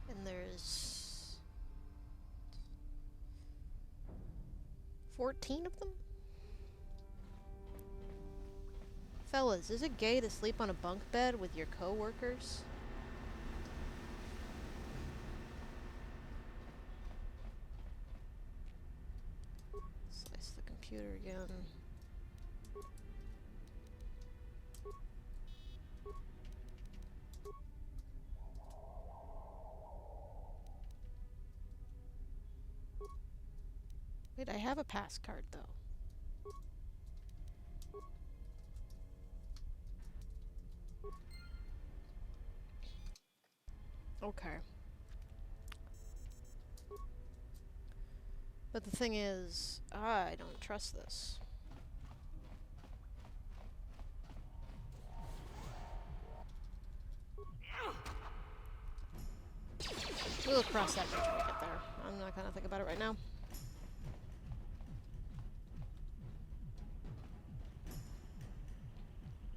And there's 14 of them? Fellas, is it gay to sleep on a bunk bed with your co-workers? Slice the computer again. Wait, I have a pass card though. Okay. But the thing is, I don't trust this. We'll cross that bridge when we get there. I'm not gonna think about it right now.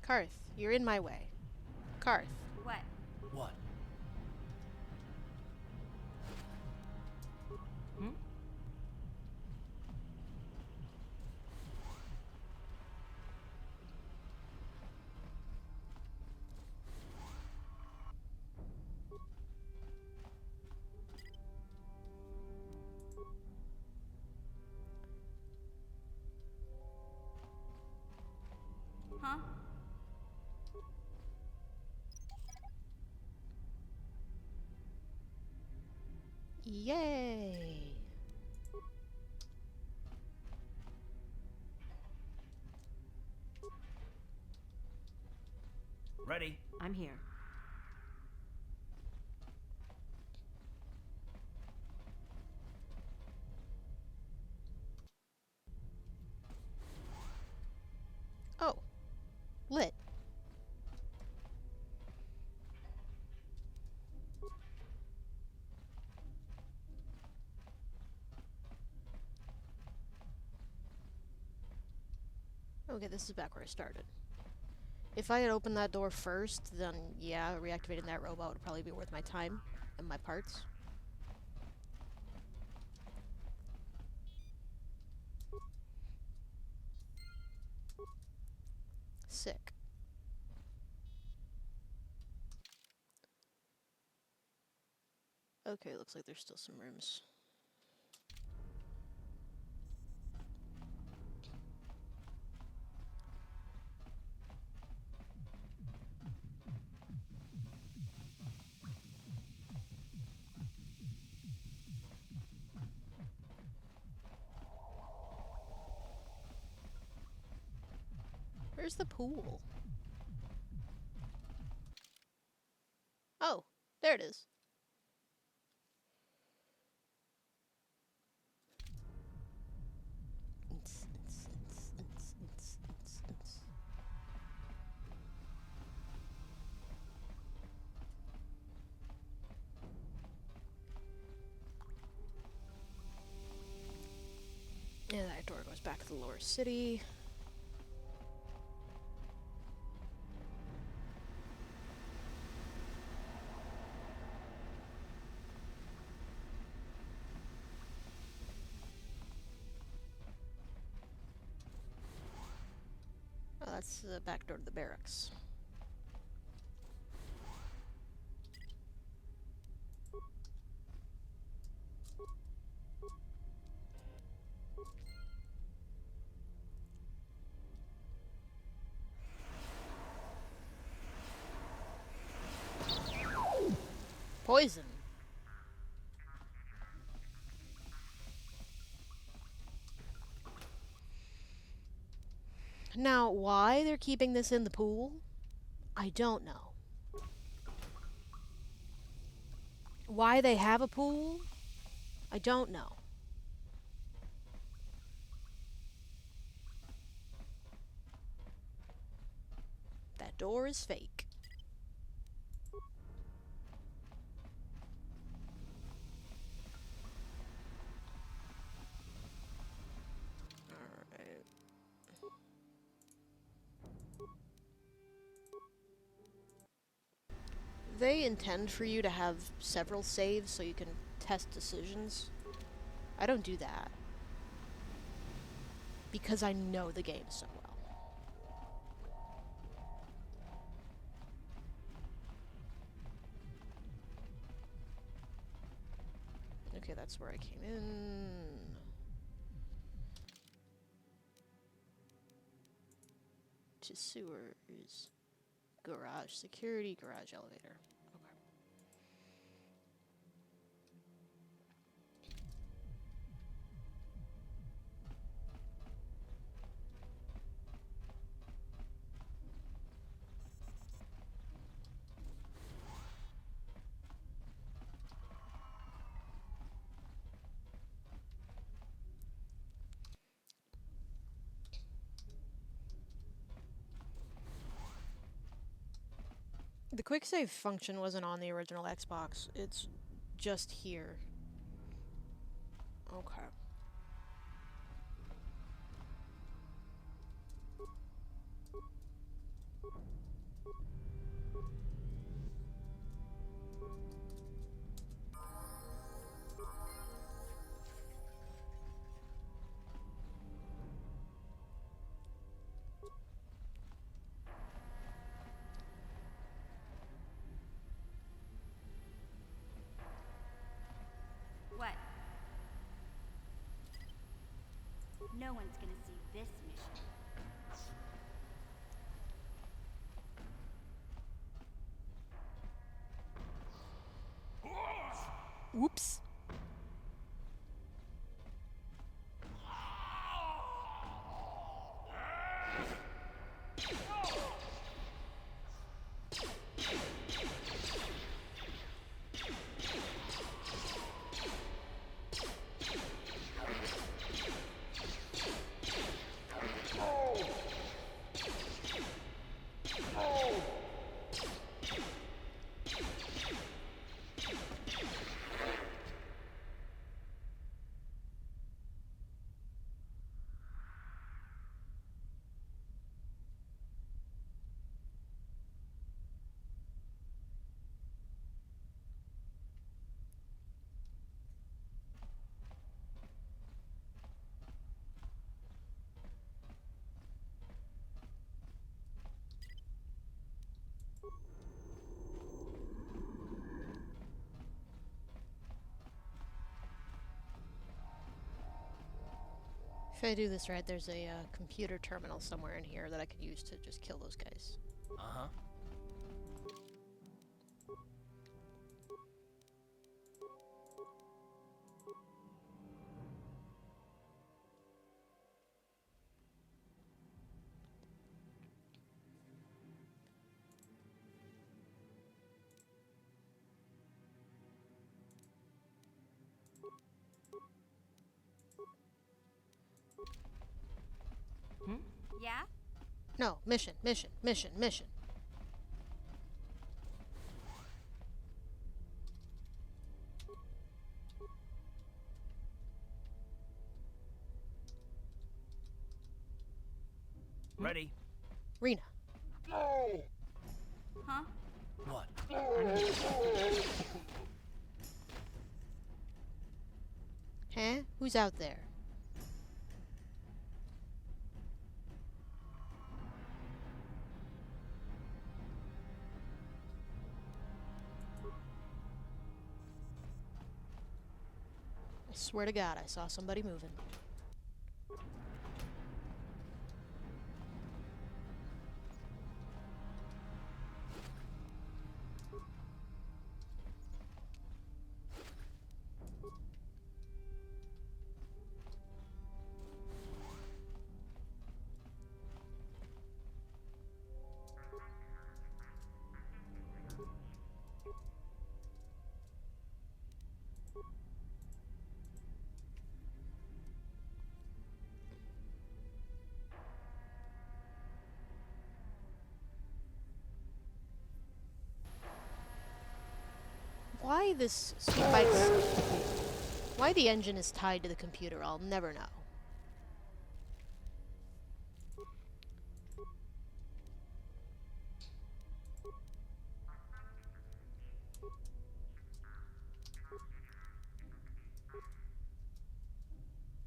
Karth, you're in my way. Karth. What? What? Hmm? Huh? Yay! Ready? I'm here. Oh. Lit. Okay, this is back where I started. If I had opened that door first, then yeah, reactivating that robot would probably be worth my time and my parts. Sick. Okay, looks like there's still some rooms. Where's the pool? Oh, there it is. Yeah, that door goes back to the lower city. Oh, that's the back door to the barracks. Poison. Now, why they're keeping this in the pool, I don't know. Why they have a pool, I don't know. That door is fake. Alright. They intend for you to have several saves so you can test decisions. I don't do that. Because I know the game so well. Okay, that's where I came in. To sewers. Garage security, garage elevator. Okay. The quick save function wasn't on the original Xbox. It's just here. Okay. What? No one's gonna see this mission. Whoops. If I do this right, there's a computer terminal somewhere in here that I could use to just kill those guys. Uh-huh. Yeah? No, mission, mission, mission, mission. Ready? Rena. Huh? What? Huh? Who's out there? I swear to God, I saw somebody moving. Why this spikes... Why the engine is tied to the computer, I'll never know.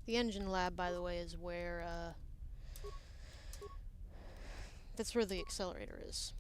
The engine lab, by the way, is where, that's where the accelerator is.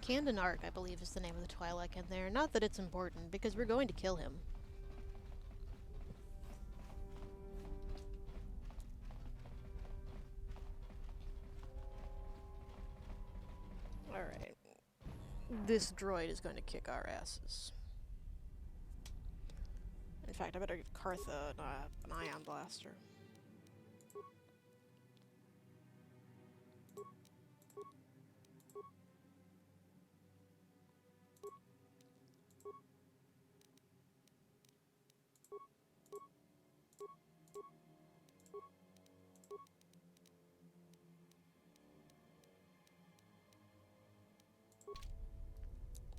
Camden Ark, I believe, is the name of the Twi'lek in there. Not that it's important, because we're going to kill him. Alright. This droid is going to kick our asses. In fact, I better give Kartha an ion blaster.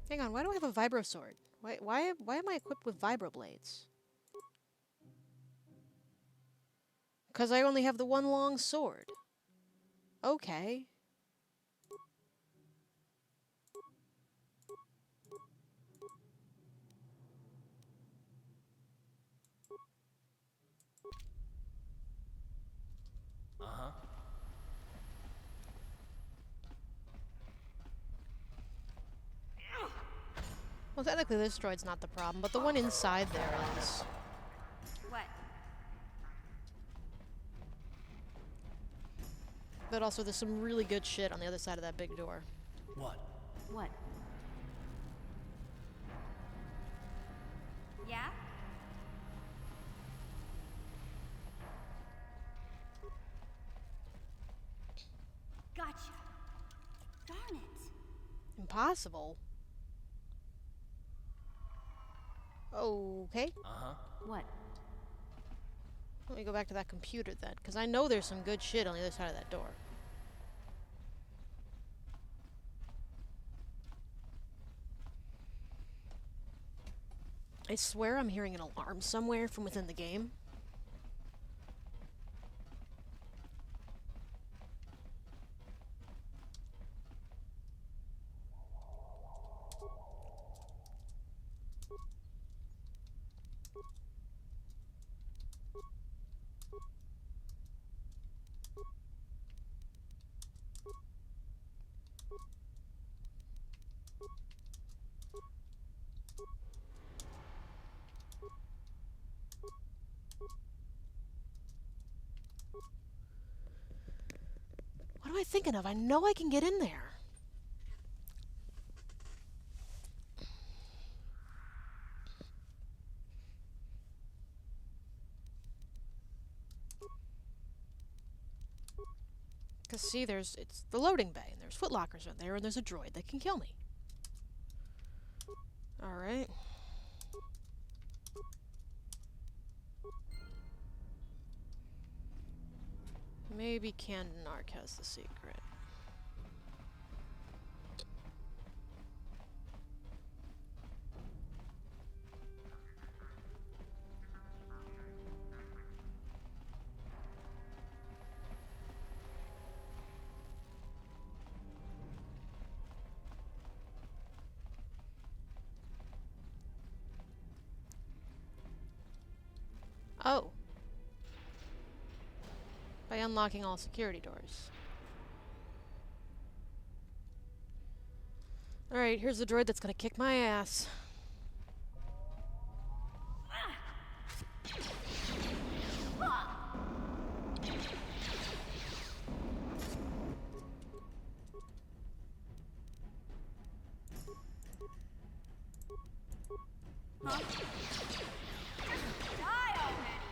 Hang on, why do I have a vibro sword? Why am I equipped with vibro blades? Because I only have the one long sword. Okay. Uh-huh. Well, technically this droid's not the problem, but the one inside there is. What? But also there's some really good shit on the other side of that big door. What? What? Yeah? Gotcha. Darn it. Impossible. Okay. Uh-huh. What? Let me go back to that computer then, because I know there's some good shit on the other side of that door. I swear I'm hearing an alarm somewhere from within the game. am I thinking of? I know I can get in there. Because, see, it's the loading bay, and there's footlockers in there, and there's a droid that can kill me. Alright. Maybe Camden Ark has the secret. Oh. By unlocking all security doors. Alright, here's the droid that's gonna kick my ass. Huh? Die already!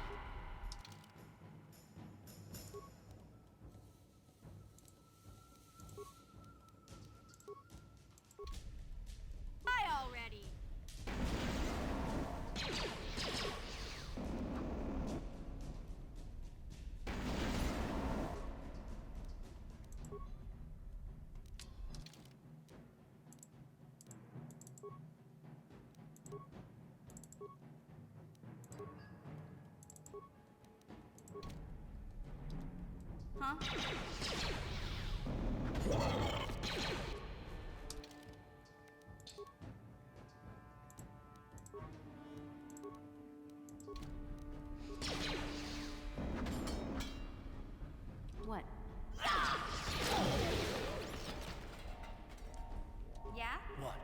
Die already! Huh? What? Yeah? What?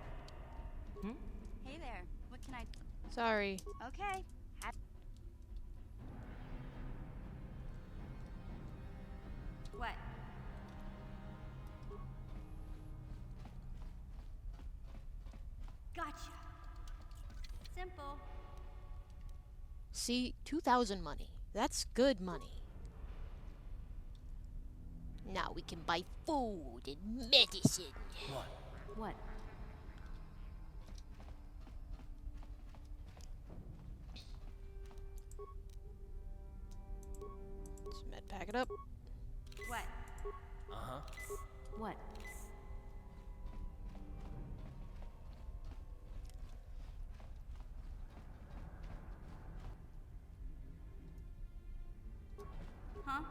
Hey there. What can I... Sorry. Okay. What? Gotcha. Simple. See, 2,000 money. That's good money. Now we can buy food and medicine. What? What? Let's med pack it up. What? Uh-huh. What? Huh?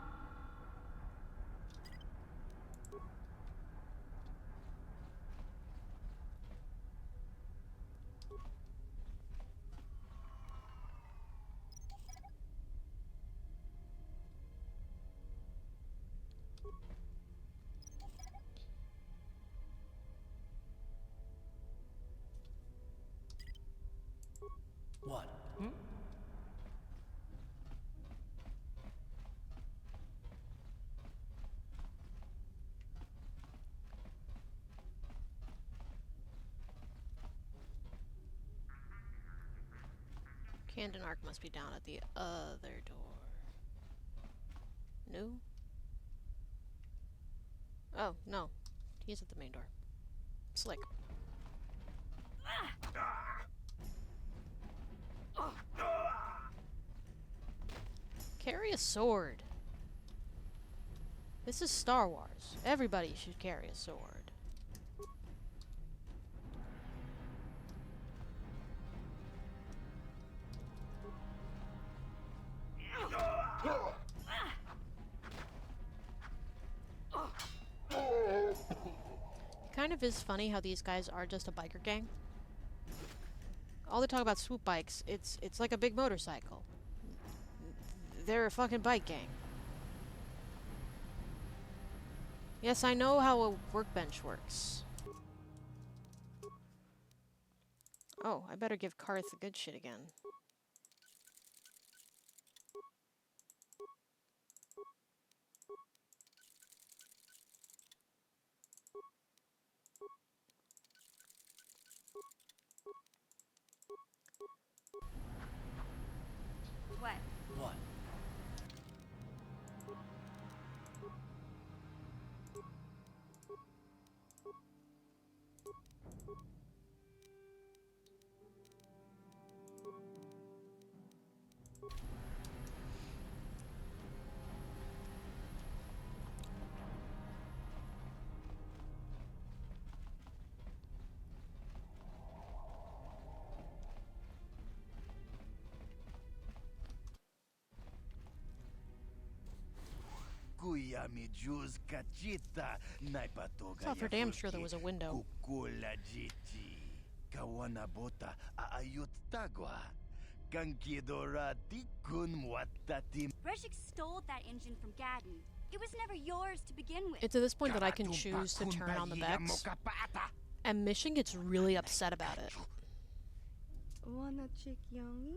What? Camden Ark must be down at the other door. No? Oh, no. He's at the main door. Slick. Carry a sword. This is Star Wars. Everybody should carry a sword. Kind of is funny how these guys are just a biker gang. All they talk about swoop bikes, it's like a big motorcycle. They're a fucking bike gang. Yes, I know how a workbench works. Oh, I better give Karth the good shit again. Thought for damn sure there was a window. Brezhik stole that engine from Gaddon. It was never yours to begin with. It's at this point that I can choose to turn on the Vex, and Mission gets really upset about it. Wanna chick young?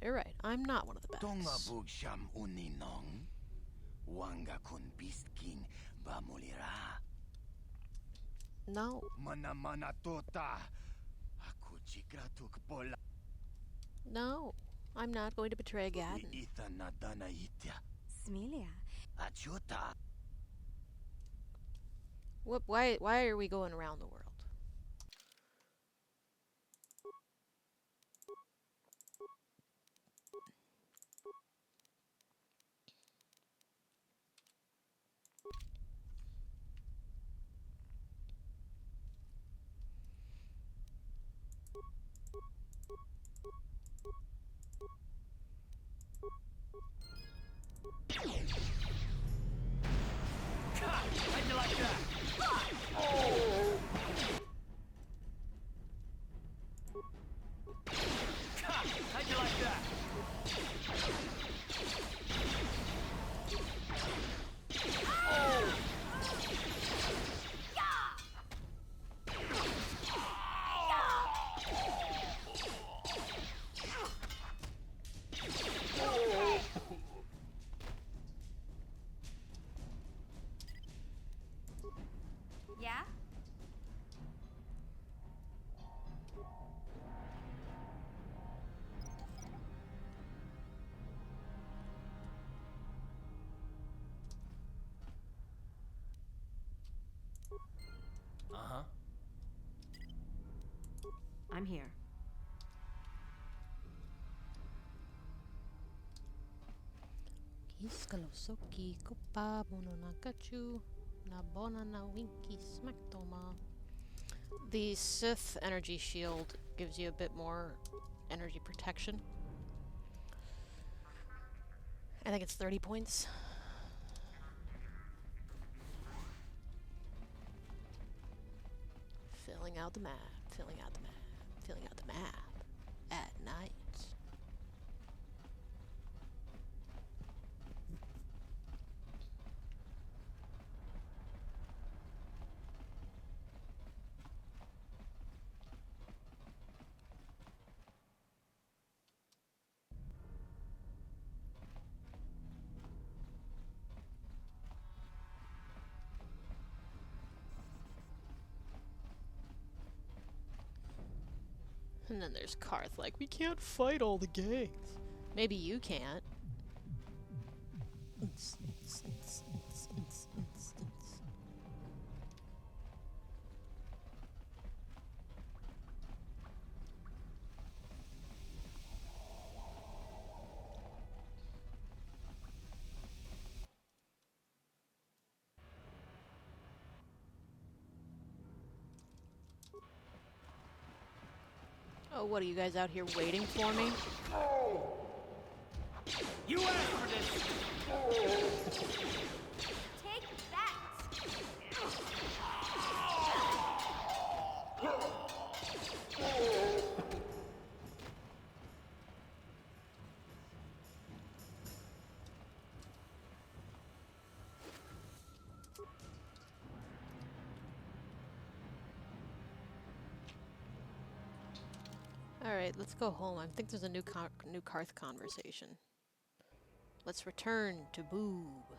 You're right, I'm not one of the Vex. No. No, I'm not going to betray Gaddon. Smilia. What? Why are we going around the world? How'd you like that? How'd you like that? Yeah? Uh-huh. I'm here. Kiskalosoki kupa bono nakachu na bona na winky smaktoma. The Sith energy shield gives you a bit more energy protection. I think it's 30 points. Filling out the map, filling out the map, filling out the map at night. And then there's Karth, like, we can't fight all the gangs. Maybe you can't. Oh, what are you guys out here waiting for me? You asked for this! Take that! Alright, let's go home. I think there's a new Karth conversation. Let's return to Boob.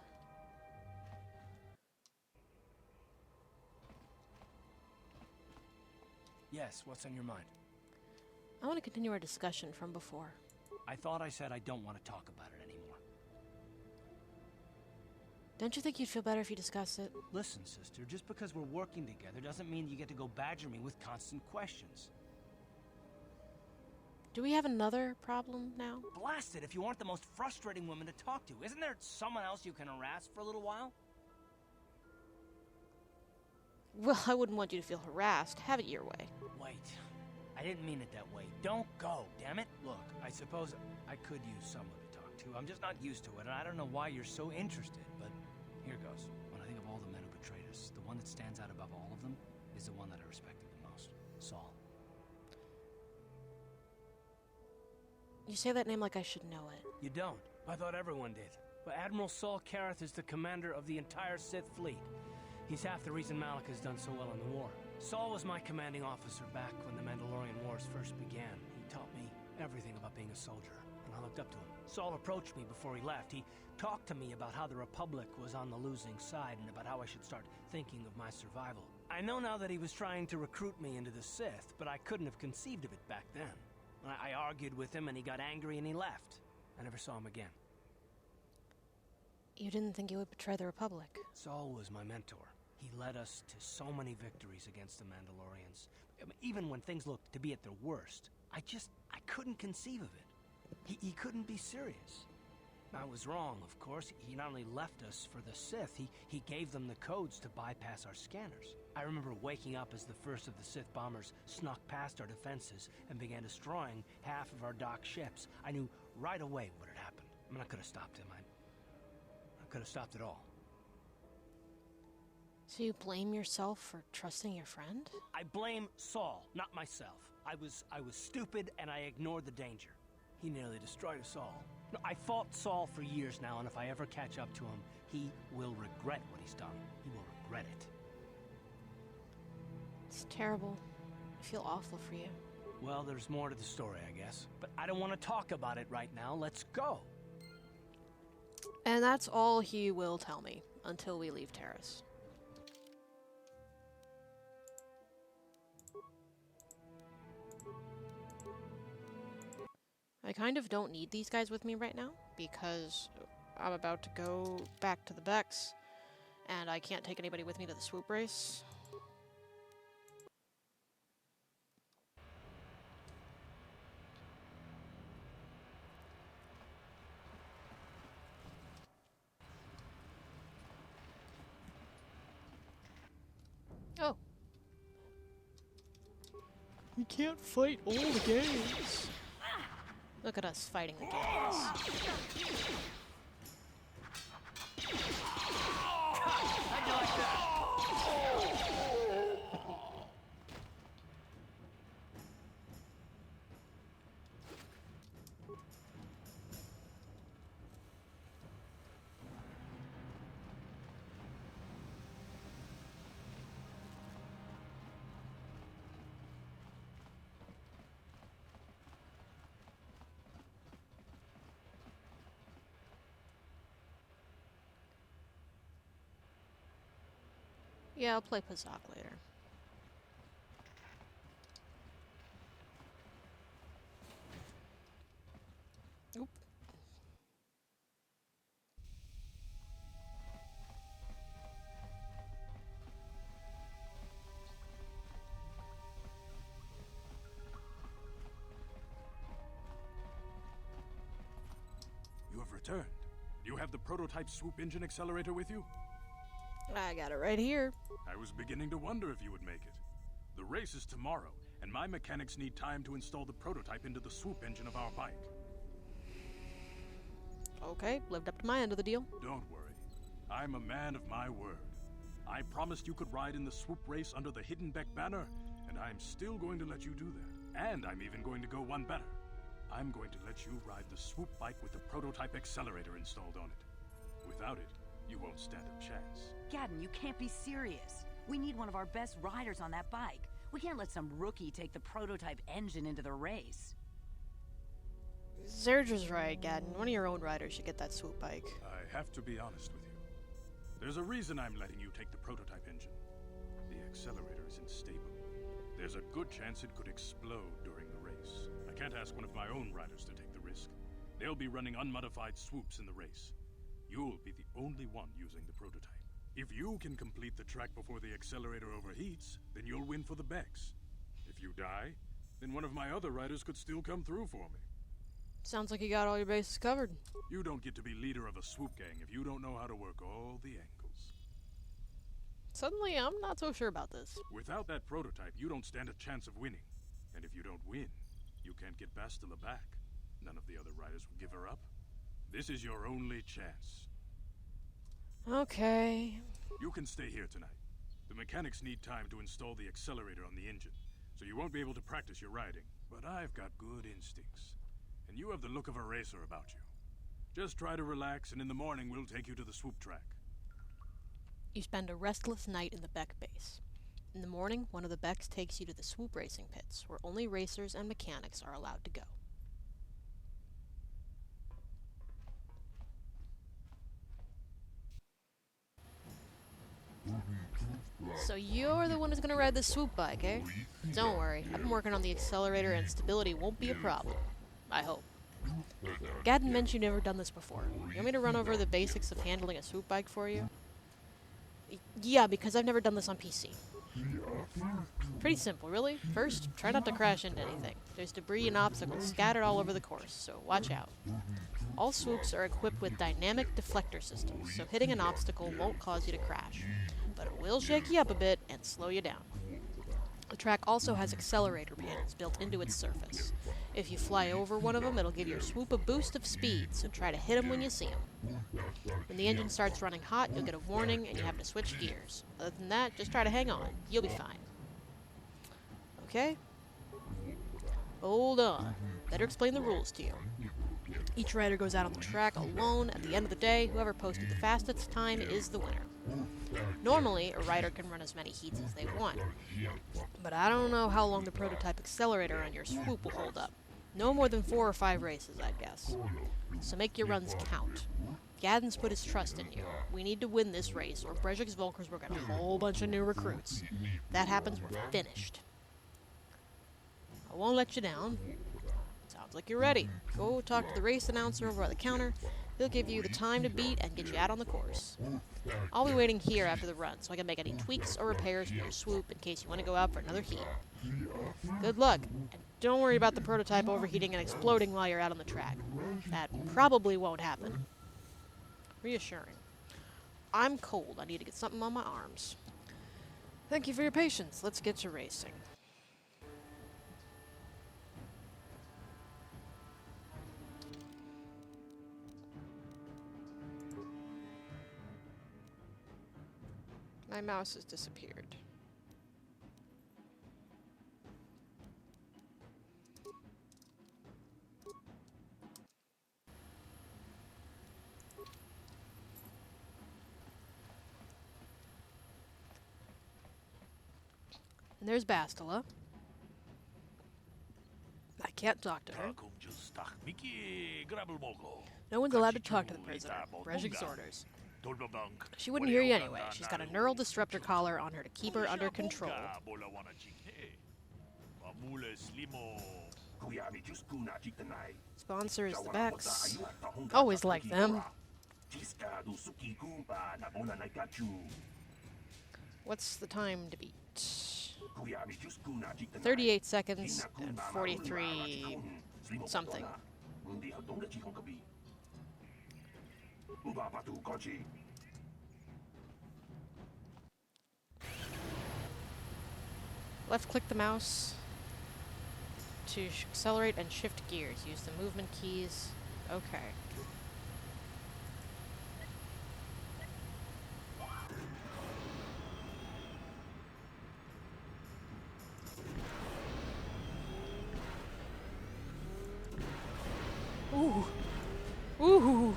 Yes, what's on your mind? I want to continue our discussion from before. I thought I said I don't want to talk about it anymore. Don't you think you'd feel better if you discuss it? Listen, sister, just because we're working together doesn't mean you get to go badger me with constant questions. Do we have another problem now? Blast it if you aren't the most frustrating woman to talk to. Isn't there someone else you can harass for a little while? Well, I wouldn't want you to feel harassed. Have it your way. Wait. I didn't mean it that way. Don't go, damn it. Look, I suppose I could use someone to talk to. I'm just not used to it, and I don't know why you're so interested, but here goes. When I think of all the men who betrayed us, the one that stands out above all of them is the one that I respected the most. Saul. You say that name like I should know it. You don't. I thought everyone did. But Admiral Saul Kareth is the commander of the entire Sith fleet. He's half the reason Malak has done so well in the war. Saul was my commanding officer back when the Mandalorian Wars first began. He taught me everything about being a soldier, and I looked up to him. Saul approached me before he left. He talked to me about how the Republic was on the losing side and about how I should start thinking of my survival. I know now that he was trying to recruit me into the Sith, but I couldn't have conceived of it back then. I argued with him, and he got angry, and he left. I never saw him again. You didn't think you would betray the Republic? Saul was my mentor. He led us to so many victories against the Mandalorians. I mean, even when things looked to be at their worst, I couldn't conceive of it. He couldn't be serious. I was wrong, of course. He not only left us for the Sith, he gave them the codes to bypass our scanners. I remember waking up as the first of the Sith bombers snuck past our defenses and began destroying half of our docked ships. I knew right away what had happened. I mean, I could have stopped him. I could have stopped it all. So you blame yourself for trusting your friend? I blame Saul, not myself. I was stupid and I ignored the danger. He nearly destroyed us all. No, I fought Saul for years now, and if I ever catch up to him, he will regret what he's done. He will regret it. It's terrible. I feel awful for you. Well, there's more to the story, I guess. But I don't want to talk about it right now. Let's go. And that's all he will tell me until we leave Terrace. I kind of don't need these guys with me right now because I'm about to go back to the Becks and I can't take anybody with me to the swoop race. Oh. We can't fight all the gangs. Look at us fighting the gangs. How'd you like that? Yeah, I'll play Pazak later. Oop. You have returned. You have the prototype swoop engine accelerator with you? I got it right here. I was beginning to wonder if you would make it. The race is tomorrow, and my mechanics need time to install the prototype into the swoop engine of our bike. Okay, lived up to my end of the deal. Don't worry. I'm a man of my word. I promised you could ride in the swoop race under the Hidden Beck banner, and I'm still going to let you do that. And I'm even going to go one better. I'm going to let you ride the swoop bike with the prototype accelerator installed on it. Without it, you won't stand a chance. Gadden, you can't be serious. We need one of our best riders on that bike. We can't let some rookie take the prototype engine into the race. Serge was right, Gadden. One of your own riders should get that swoop bike. I have to be honest with you. There's a reason I'm letting you take the prototype engine. The accelerator is unstable. There's a good chance it could explode during the race. I can't ask one of my own riders to take the risk. They'll be running unmodified swoops in the race. You'll be the only one using the prototype. If you can complete the track before the accelerator overheats, then you'll win for the Becks. If you die, then one of my other riders could still come through for me. Sounds like you got all your bases covered. You don't get to be leader of a swoop gang if you don't know how to work all the angles. Suddenly, I'm not so sure about this. Without that prototype, you don't stand a chance of winning. And if you don't win, you can't get Bastila back. None of the other riders will give her up. This is your only chance. Okay. You can stay here tonight. The mechanics need time to install the accelerator on the engine, so you won't be able to practice your riding. But I've got good instincts, and you have the look of a racer about you. Just try to relax, and in the morning we'll take you to the swoop track. You spend a restless night in the Beck base. In the morning, one of the Becks takes you to the swoop racing pits, where only racers and mechanics are allowed to go. So you're the one who's gonna ride the swoop bike, eh? Don't worry, I've been working on the accelerator and stability won't be a problem. I hope. Gadden mentioned you've never done this before. You want me to run over the basics of handling a swoop bike for you? Yeah, because I've never done this on PC. Pretty simple, really. First, try not to crash into anything. There's debris and obstacles scattered all over the course, so watch out. All swoops are equipped with dynamic deflector systems, so hitting an obstacle won't cause you to crash. But it will shake you up a bit and slow you down. The track also has accelerator pins built into its surface. If you fly over one of them, it'll give your swoop a boost of speed, so try to hit them when you see them. When the engine starts running hot, you'll get a warning and you have to switch gears. Other than that, just try to hang on. You'll be fine. Okay? Hold on. Better explain the rules to you. Each rider goes out on the track alone. At the end of the day, whoever posted the fastest time is the winner. Normally, a rider can run as many heats as they want. But I don't know how long the prototype accelerator on your swoop will hold up. No more than 4 or 5 races, I'd guess. So make your runs count. Gadden's put his trust in you. We need to win this race, or Brejik's Volkers will get a whole bunch of new recruits. If that happens, we're finished. I won't let you down. Sounds like you're ready. Go talk to the race announcer over by the counter. He'll give you the time to beat and get you out on the course. I'll be waiting here after the run, so I can make any tweaks or repairs to your swoop in case you want to go out for another heat. Good luck, and don't worry about the prototype overheating and exploding while you're out on the track. That probably won't happen. Reassuring. I'm cold. I need to get something on my arms. Thank you for your patience. Let's get to racing. My mouse has disappeared. And there's Bastila. I can't talk to her. No one's allowed to talk to the prisoner. Brejik's orders. She wouldn't hear you anyway. She's got a neural disruptor collar on her to keep her under control. Sponsor is the Becks. Always like them. What's the time to beat? 38 seconds and 43 something. Left click the mouse to accelerate and shift gears. Use the movement keys. Okay. Ooh. Ooh.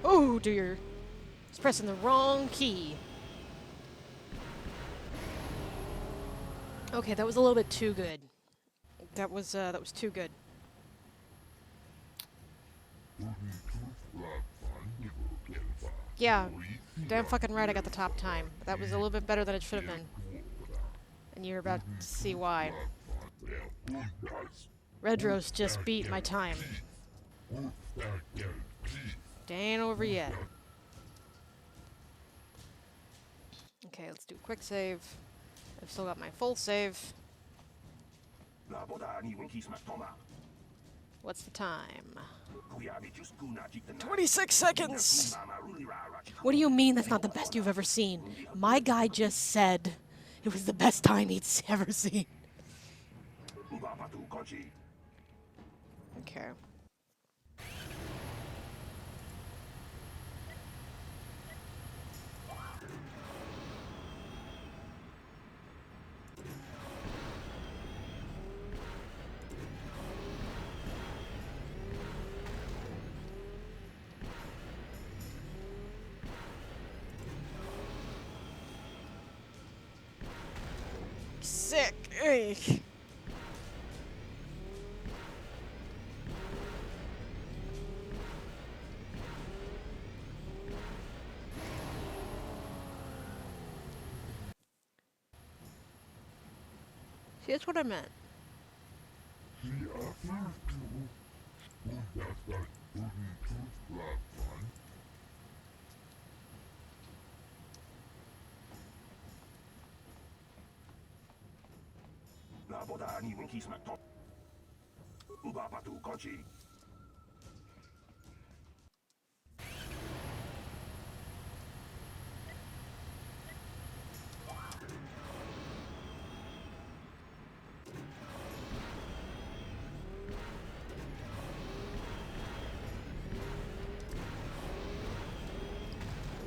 Oh dear. It's pressing the wrong key. Okay, that was a little bit too good. That was too good. Yeah, damn fucking right I got the top time. That was a little bit better than it should have been. And you're about to see why. Red Rose just beat my time. They ain't over yet. Okay, let's do a quick save. I've still got my full save. What's the time? 26 seconds! What do you mean that's not the best you've ever seen? My guy just said it was the best time he'd ever seen. Okay. Sick. Ugh. See, that's what I meant.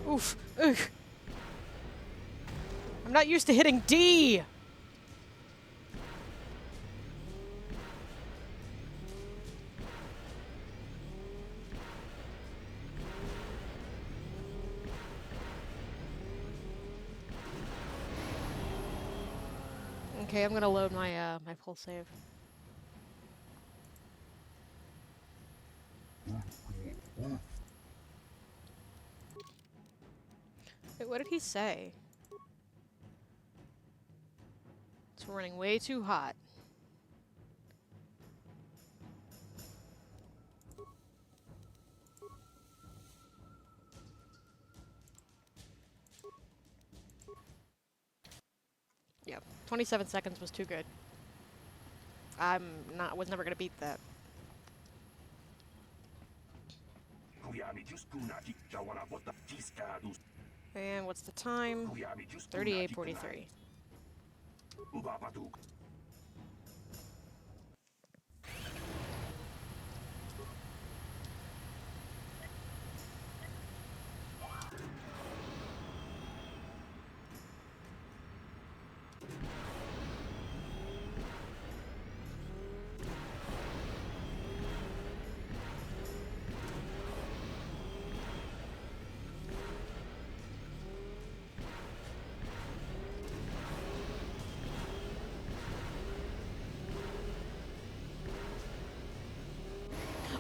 Oof. Ugh. I'm not used to hitting D. Okay, I'm gonna load my my full save. Wait, what did he say? It's running way too hot. Yeah, 27 seconds was too good. Was never gonna beat that. And what's the time? 38:43.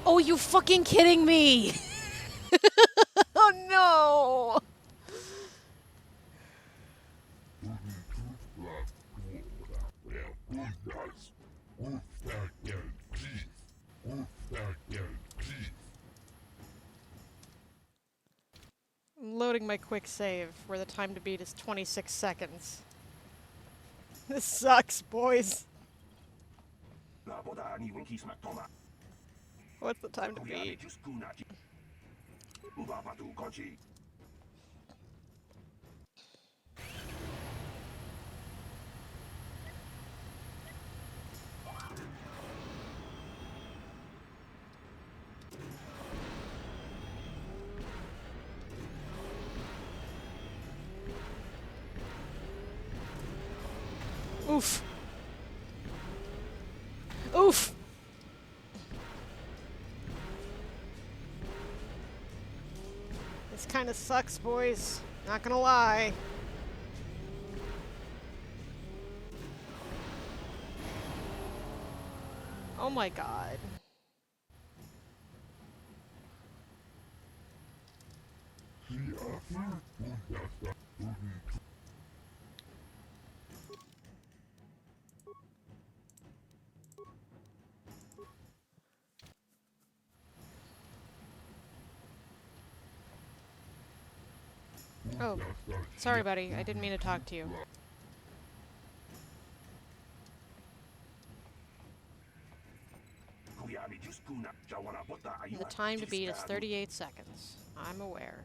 Oh, you fucking kidding me! Oh no! I'm loading my quick save, where the time to beat is 26 seconds. This sucks, boys. What's the time to beat? Oof. Oof! This kinda sucks, boys. Not gonna lie. Oh my god. Oh, sorry, buddy. I didn't mean to talk to you. The time to beat is 38 seconds. I'm aware.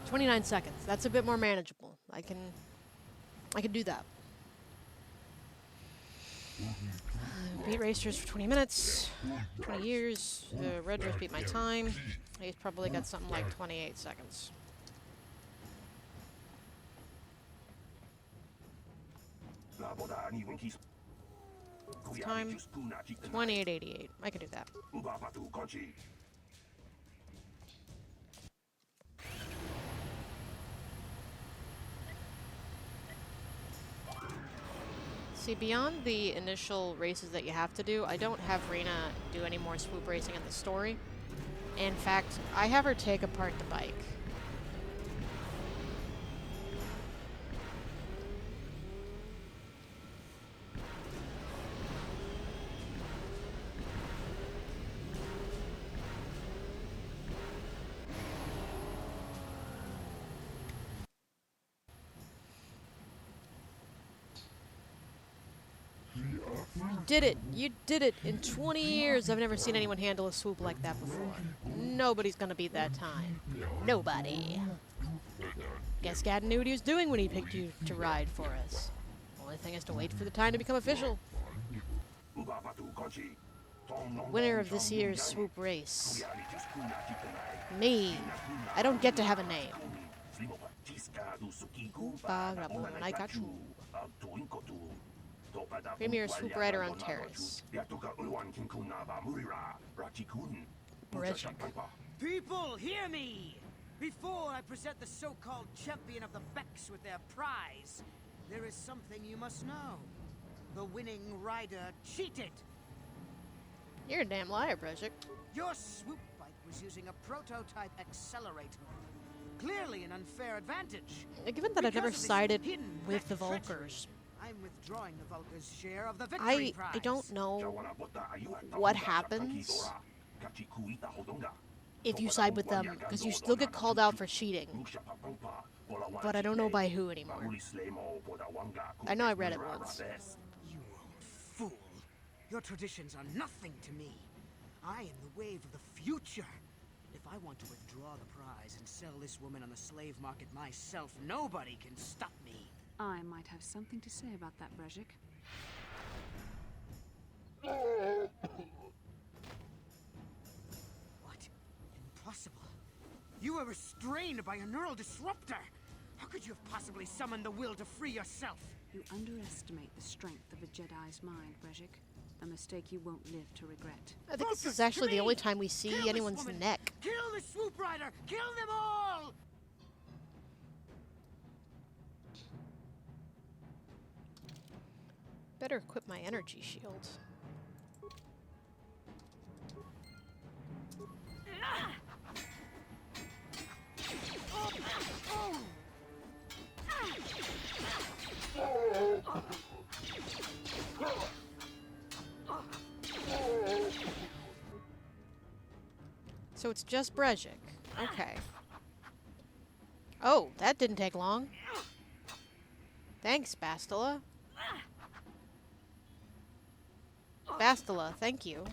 "29 seconds. That's a bit more manageable. I can do that." Beat racers for 20 minutes, 20 years. Red Dress beat my time. He's probably got something like 28 seconds. Time 28:88. I can do that. See, beyond the initial races that you have to do, I don't have Rena do any more swoop racing in the story. In fact, I have her take apart the bike. Did it! You did it! In 20 years, I've never seen anyone handle a swoop like that before. Nobody's gonna beat that time. Nobody. Guess Gad knew what he was doing when he picked you to ride for us. Only thing is to wait for the time to become official. Winner of this year's swoop race. Me. I don't get to have a name. Premier swoop rider on Terrace. Brezhik. People, hear me! Before I present the so-called champion of the Becks with their prize, there is something you must know. The winning rider cheated. You're a damn liar, Brezhik. Your swoop bike was using a prototype accelerator. Clearly an unfair advantage. Given that I've never sided with the Volkers, I'm withdrawing the Volkers' share of the victory prize. I don't know what happens if you side with them, because you still get called out for cheating. But I don't know by who anymore. I know I read it once. You old fool. Your traditions are nothing to me. I am the wave of the future. If I want to withdraw the prize and sell this woman on the slave market myself, nobody can stop me. I might have something to say about that, Brezhik. What? Impossible. You were restrained by a neural disruptor. How could you have possibly summoned the will to free yourself? You underestimate the strength of a Jedi's mind, Brezhik. A mistake you won't live to regret. I think this is actually the only time we see anyone's neck. Kill the swoop rider! Kill them all! Better equip my energy shield. So it's just Brezhik. Okay. Oh, that didn't take long. Thanks, Bastila. Bastila, thank you.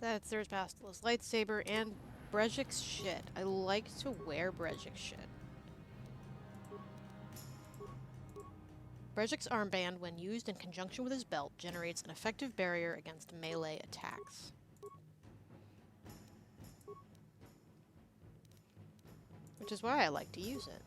There's Bastila's lightsaber and Brezhik's shit. I like to wear Brezhik's shit. Brezhik's armband, when used in conjunction with his belt, generates an effective barrier against melee attacks. Which is why I like to use it.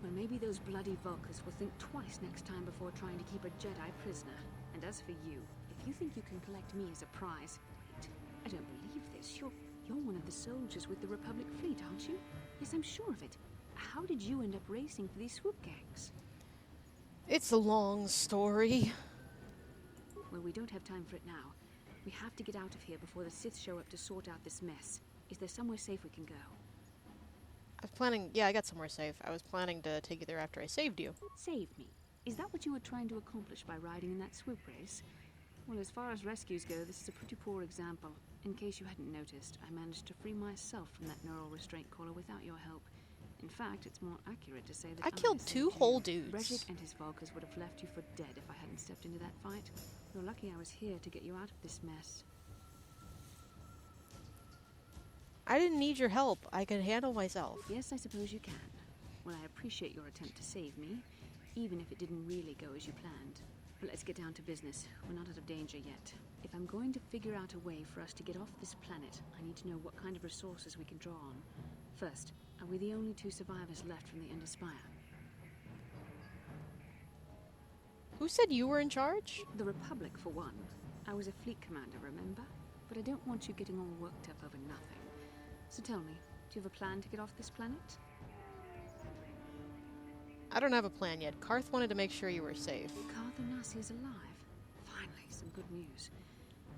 Well, maybe those bloody Vulkars will think twice next time before trying to keep a Jedi prisoner. And as for you, if you think you can collect me as a prize... Wait, I don't believe this. You're one of the soldiers with the Republic fleet, aren't you? Yes, I'm sure of it. How did you end up racing for these swoop gangs? It's a long story. Well, we don't have time for it now. We have to get out of here before the Sith show up to sort out this mess. Is there somewhere safe we can go? I was planning... Yeah, I got somewhere safe. I was planning to take you there after I saved you. Save me? Is that what you were trying to accomplish by riding in that swoop race? Well, as far as rescues go, this is a pretty poor example. In case you hadn't noticed, I managed to free myself from that neural restraint collar without your help. In fact, it's more accurate to say that I killed two whole dudes. Brezhik and his Vulkars would have left you for dead if I hadn't stepped into that fight. You're lucky I was here to get you out of this mess. I didn't need your help. I could handle myself. Yes, I suppose you can. Well, I appreciate your attempt to save me, even if it didn't really go as you planned. But let's get down to business. We're not out of danger yet. If I'm going to figure out a way for us to get off this planet, I need to know what kind of resources we can draw on. First, are we the only two survivors left from the Ender Spire? Who said you were in charge? The Republic, for one. I was a fleet commander, remember? But I don't want you getting all worked up over nothing. So tell me, do you have a plan to get off this planet? I don't have a plan yet. Karth wanted to make sure you were safe. Karth Onasi is alive. Finally, some good news.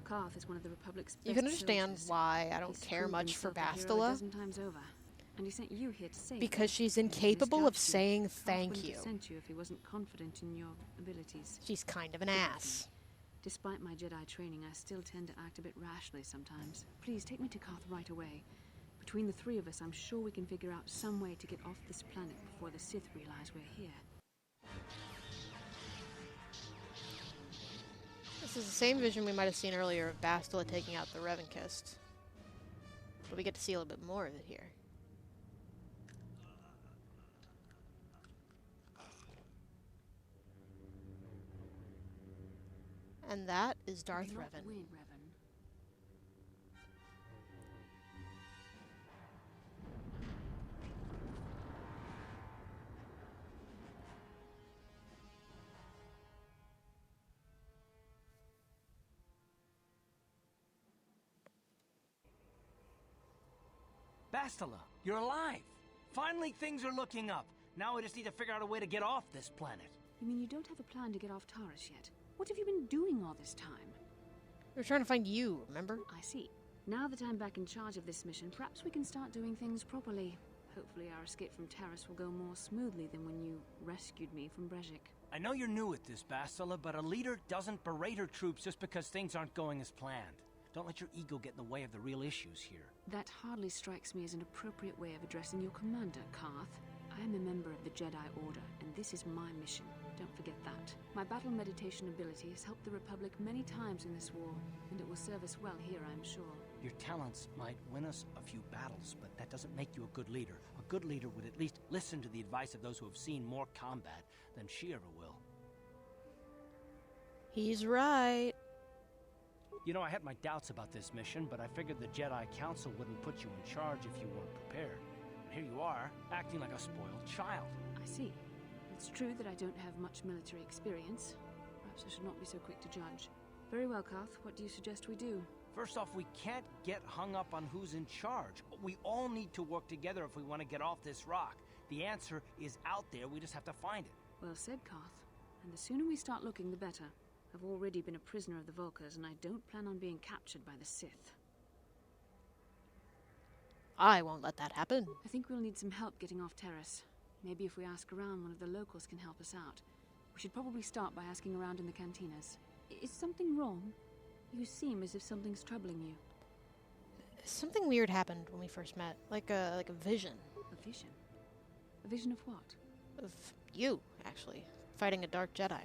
Karth is one of the Republic's best You can understand soldiers. why I don't He's care proved much for himself a hero a Bastila. dozen times over. And he sent you here to save Because him. she's He incapable of misjudged you. saying Karth thank wouldn't you. have sent you if he wasn't confident in your abilities. She's kind of an Forgive ass. me. Despite my Jedi training, I still tend to act a bit rashly sometimes. Please take me to Karth right away. Between the three of us, I'm sure we can figure out some way to get off this planet before the Sith realize we're here. This is the same vision we might have seen earlier of Bastila taking out the Revenkist. But we get to see a little bit more of it here. And that is Darth You cannot Revan. win, Revan. Bastila, you're alive! Finally, things are looking up. Now we just need to figure out a way to get off this planet. You mean you don't have a plan to get off Taurus yet? What have you been doing all this time? We were trying to find you, remember? I see. Now that I'm back in charge of this mission, perhaps we can start doing things properly. Hopefully our escape from Taurus will go more smoothly than when you rescued me from Brezhik. I know you're new at this, Bastila, but a leader doesn't berate her troops just because things aren't going as planned. Don't let your ego get in the way of the real issues here. That hardly strikes me as an appropriate way of addressing your commander, Karth. I am a member of the Jedi Order, and this is my mission. Don't forget that. My battle meditation ability has helped the Republic many times in this war, and it will serve us well here, I'm sure. Your talents might win us a few battles, but that doesn't make you a good leader. A good leader would at least listen to the advice of those who have seen more combat than she ever will. He's right. You know, I had my doubts about this mission, but I figured the Jedi Council wouldn't put you in charge if you weren't prepared. And here you are, acting like a spoiled child. I see. It's true that I don't have much military experience. Perhaps I should not be so quick to judge. Very well, Karth. What do you suggest we do? First off, we can't get hung up on who's in charge. We all need to work together if we want to get off this rock. The answer is out there, we just have to find it. Well said, Karth. And the sooner we start looking, the better. I've already been a prisoner of the Vulkars, and I don't plan on being captured by the Sith. I won't let that happen. I think we'll need some help getting off Terrace. Maybe if we ask around, one of the locals can help us out. We should probably start by asking around in the cantinas. Is something wrong? You seem as if something's troubling you. Something weird happened when we first met. Like a vision. A vision? A vision of what? Of you, actually. Fighting a dark Jedi.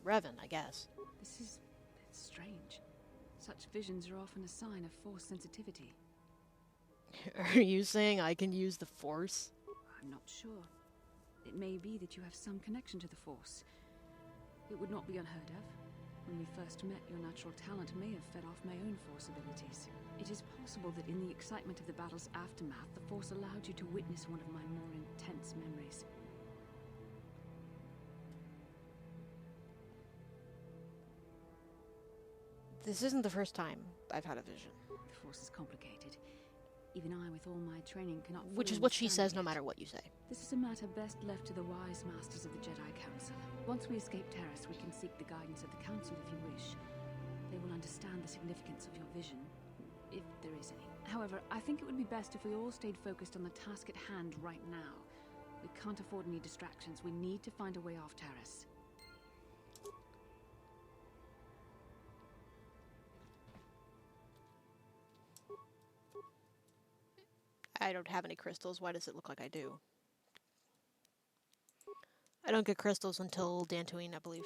Revan, I guess. It's strange. Such visions are often a sign of Force sensitivity. Are you saying I can use the Force? I'm not sure. It may be that you have some connection to the Force. It would not be unheard of. When we first met, your natural talent may have fed off my own Force abilities. It is possible that in the excitement of the battle's aftermath, the Force allowed you to witness one of my more intense memories. This isn't the first time I've had a vision. The Force is complicated. Even I, with all my training, cannot Which fully is what she understand says no it. matter what you say. This is a matter best left to the wise masters of the Jedi Council. Once we escape Terrace, we can seek the guidance of the Council if you wish. They will understand the significance of your vision, if there is any. However, I think it would be best if we all stayed focused on the task at hand right now. We can't afford any distractions. We need to find a way off Terrace. I don't have any crystals. Why does it look like I do? I don't get crystals until Dantooine, I believe.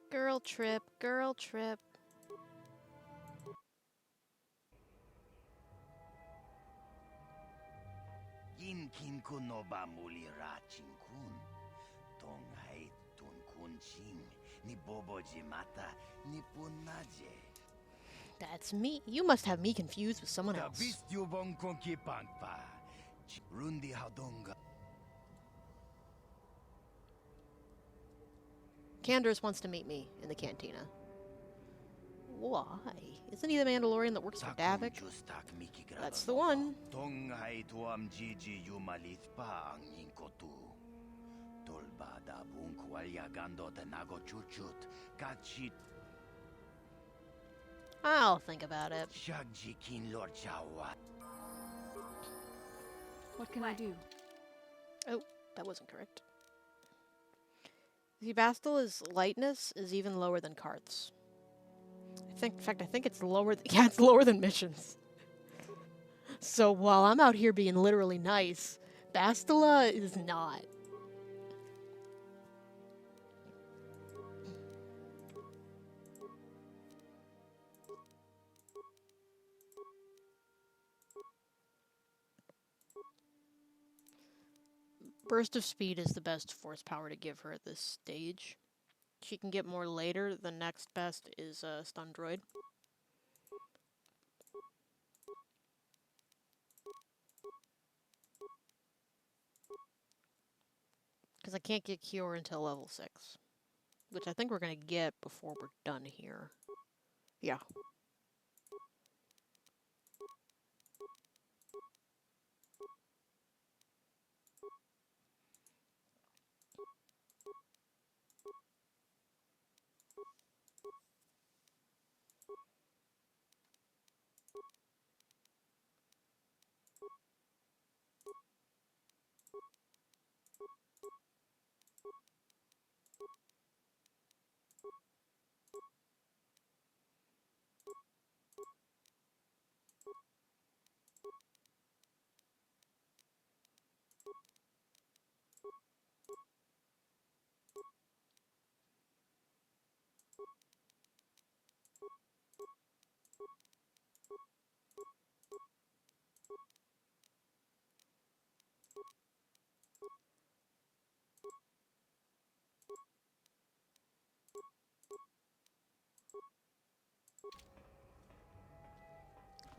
Girl trip, girl trip. Kin kin kun no ba muli ra chin kun. Tong hai tun kun ching. Ni bobo jimata ni punaje. That's me. You must have me confused with someone Da else. bist you bon kon ki pangpa. Rundi hadonga. Candace wants to meet me in the cantina. Why? Isn't he the Mandalorian that works for Davik? That's the one. Tong hai tuam jiji yumalit pa ang inkotu. Tolba da bunk walyagando de nago chuchut. Kachit I'll think about it. shagji kin lord chawa. What can I do? Oh, that wasn't correct. Sebastial's lightness is even lower than Karth's. In fact, I think it's lower. Yeah, it's lower than missions. So while I'm out here being literally nice, Bastila is not. Burst of speed is the best force power to give her at this stage. She can get more later. The next best is stun droid. Because I can't get Cure until level 6. Which I think we're going to get before we're done here. Yeah.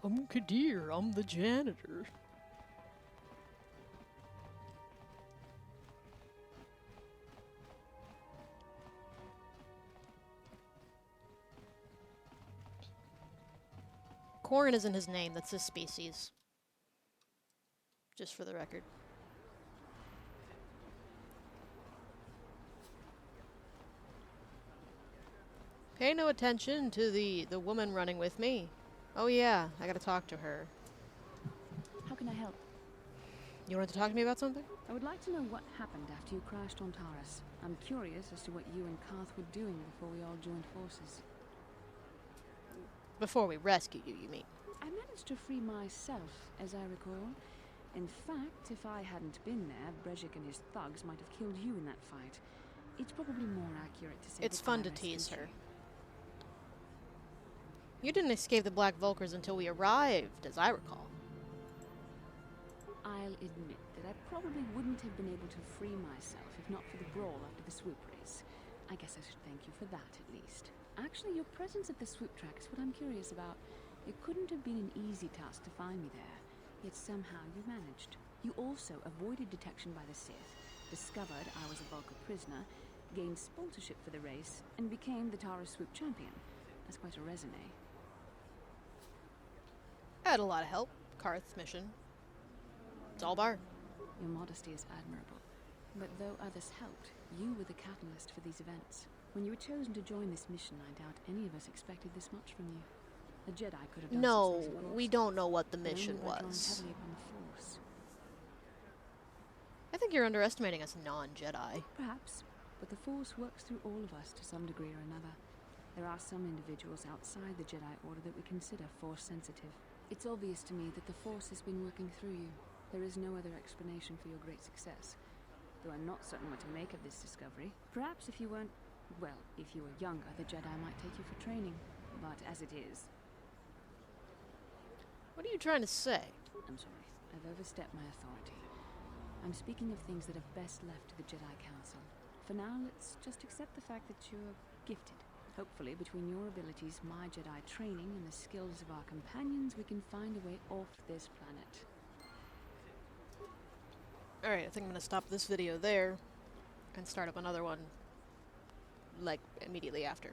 I'm Kadir. I'm the janitor. Corrin isn't his name, that's his species. Just for the record. Pay no attention to the woman running with me. Oh yeah, I gotta talk to her. How can I help? You wanted to talk to me about something? I would like to know what happened after you crashed on Taurus. I'm curious as to what you and Karth were doing before we all joined forces. Before we rescued you, you mean? I managed to free myself, as I recall. In fact, if I hadn't been there, Brezhik and his thugs might have killed you in that fight. It's probably more accurate to say It's that fun I to rescued tease her. you. You didn't escape the Black Vulkars until we arrived, as I recall. I'll admit that I probably wouldn't have been able to free myself if not for the brawl after the swoop race. I guess I should thank you for that, at least. Actually, your presence at the swoop track is what I'm curious about. It couldn't have been an easy task to find me there, yet somehow you managed. You also avoided detection by the Sith, discovered I was a Vulcar prisoner, gained sponsorship for the race, and became the Taurus swoop champion. That's quite a resume. I had a lot of help. Karth's mission. It's all Bar. Your modesty is admirable. But though others helped, you were the catalyst for these events. When you were chosen to join this mission, I doubt any of us expected this much from you. A Jedi could have done No, such things, of we course, don't know what the but only mission by drawing was. heavily upon the Force. I think you're underestimating us non-Jedi. Perhaps, but the Force works through all of us to some degree or another. There are some individuals outside the Jedi Order that we consider Force-sensitive. It's obvious to me that the Force has been working through you. There is no other explanation for your great success. Though I'm not certain what to make of this discovery. Perhaps if you weren't... well, if you were younger, the Jedi might take you for training. But as it is... What are you trying to say? I'm sorry. I've overstepped my authority. I'm speaking of things that are best left to the Jedi Council. For now, let's just accept the fact that you're gifted. Hopefully, between your abilities, my Jedi training, and the skills of our companions, we can find a way off this planet. Alright, I think I'm gonna stop this video there and start up another one, like, immediately after.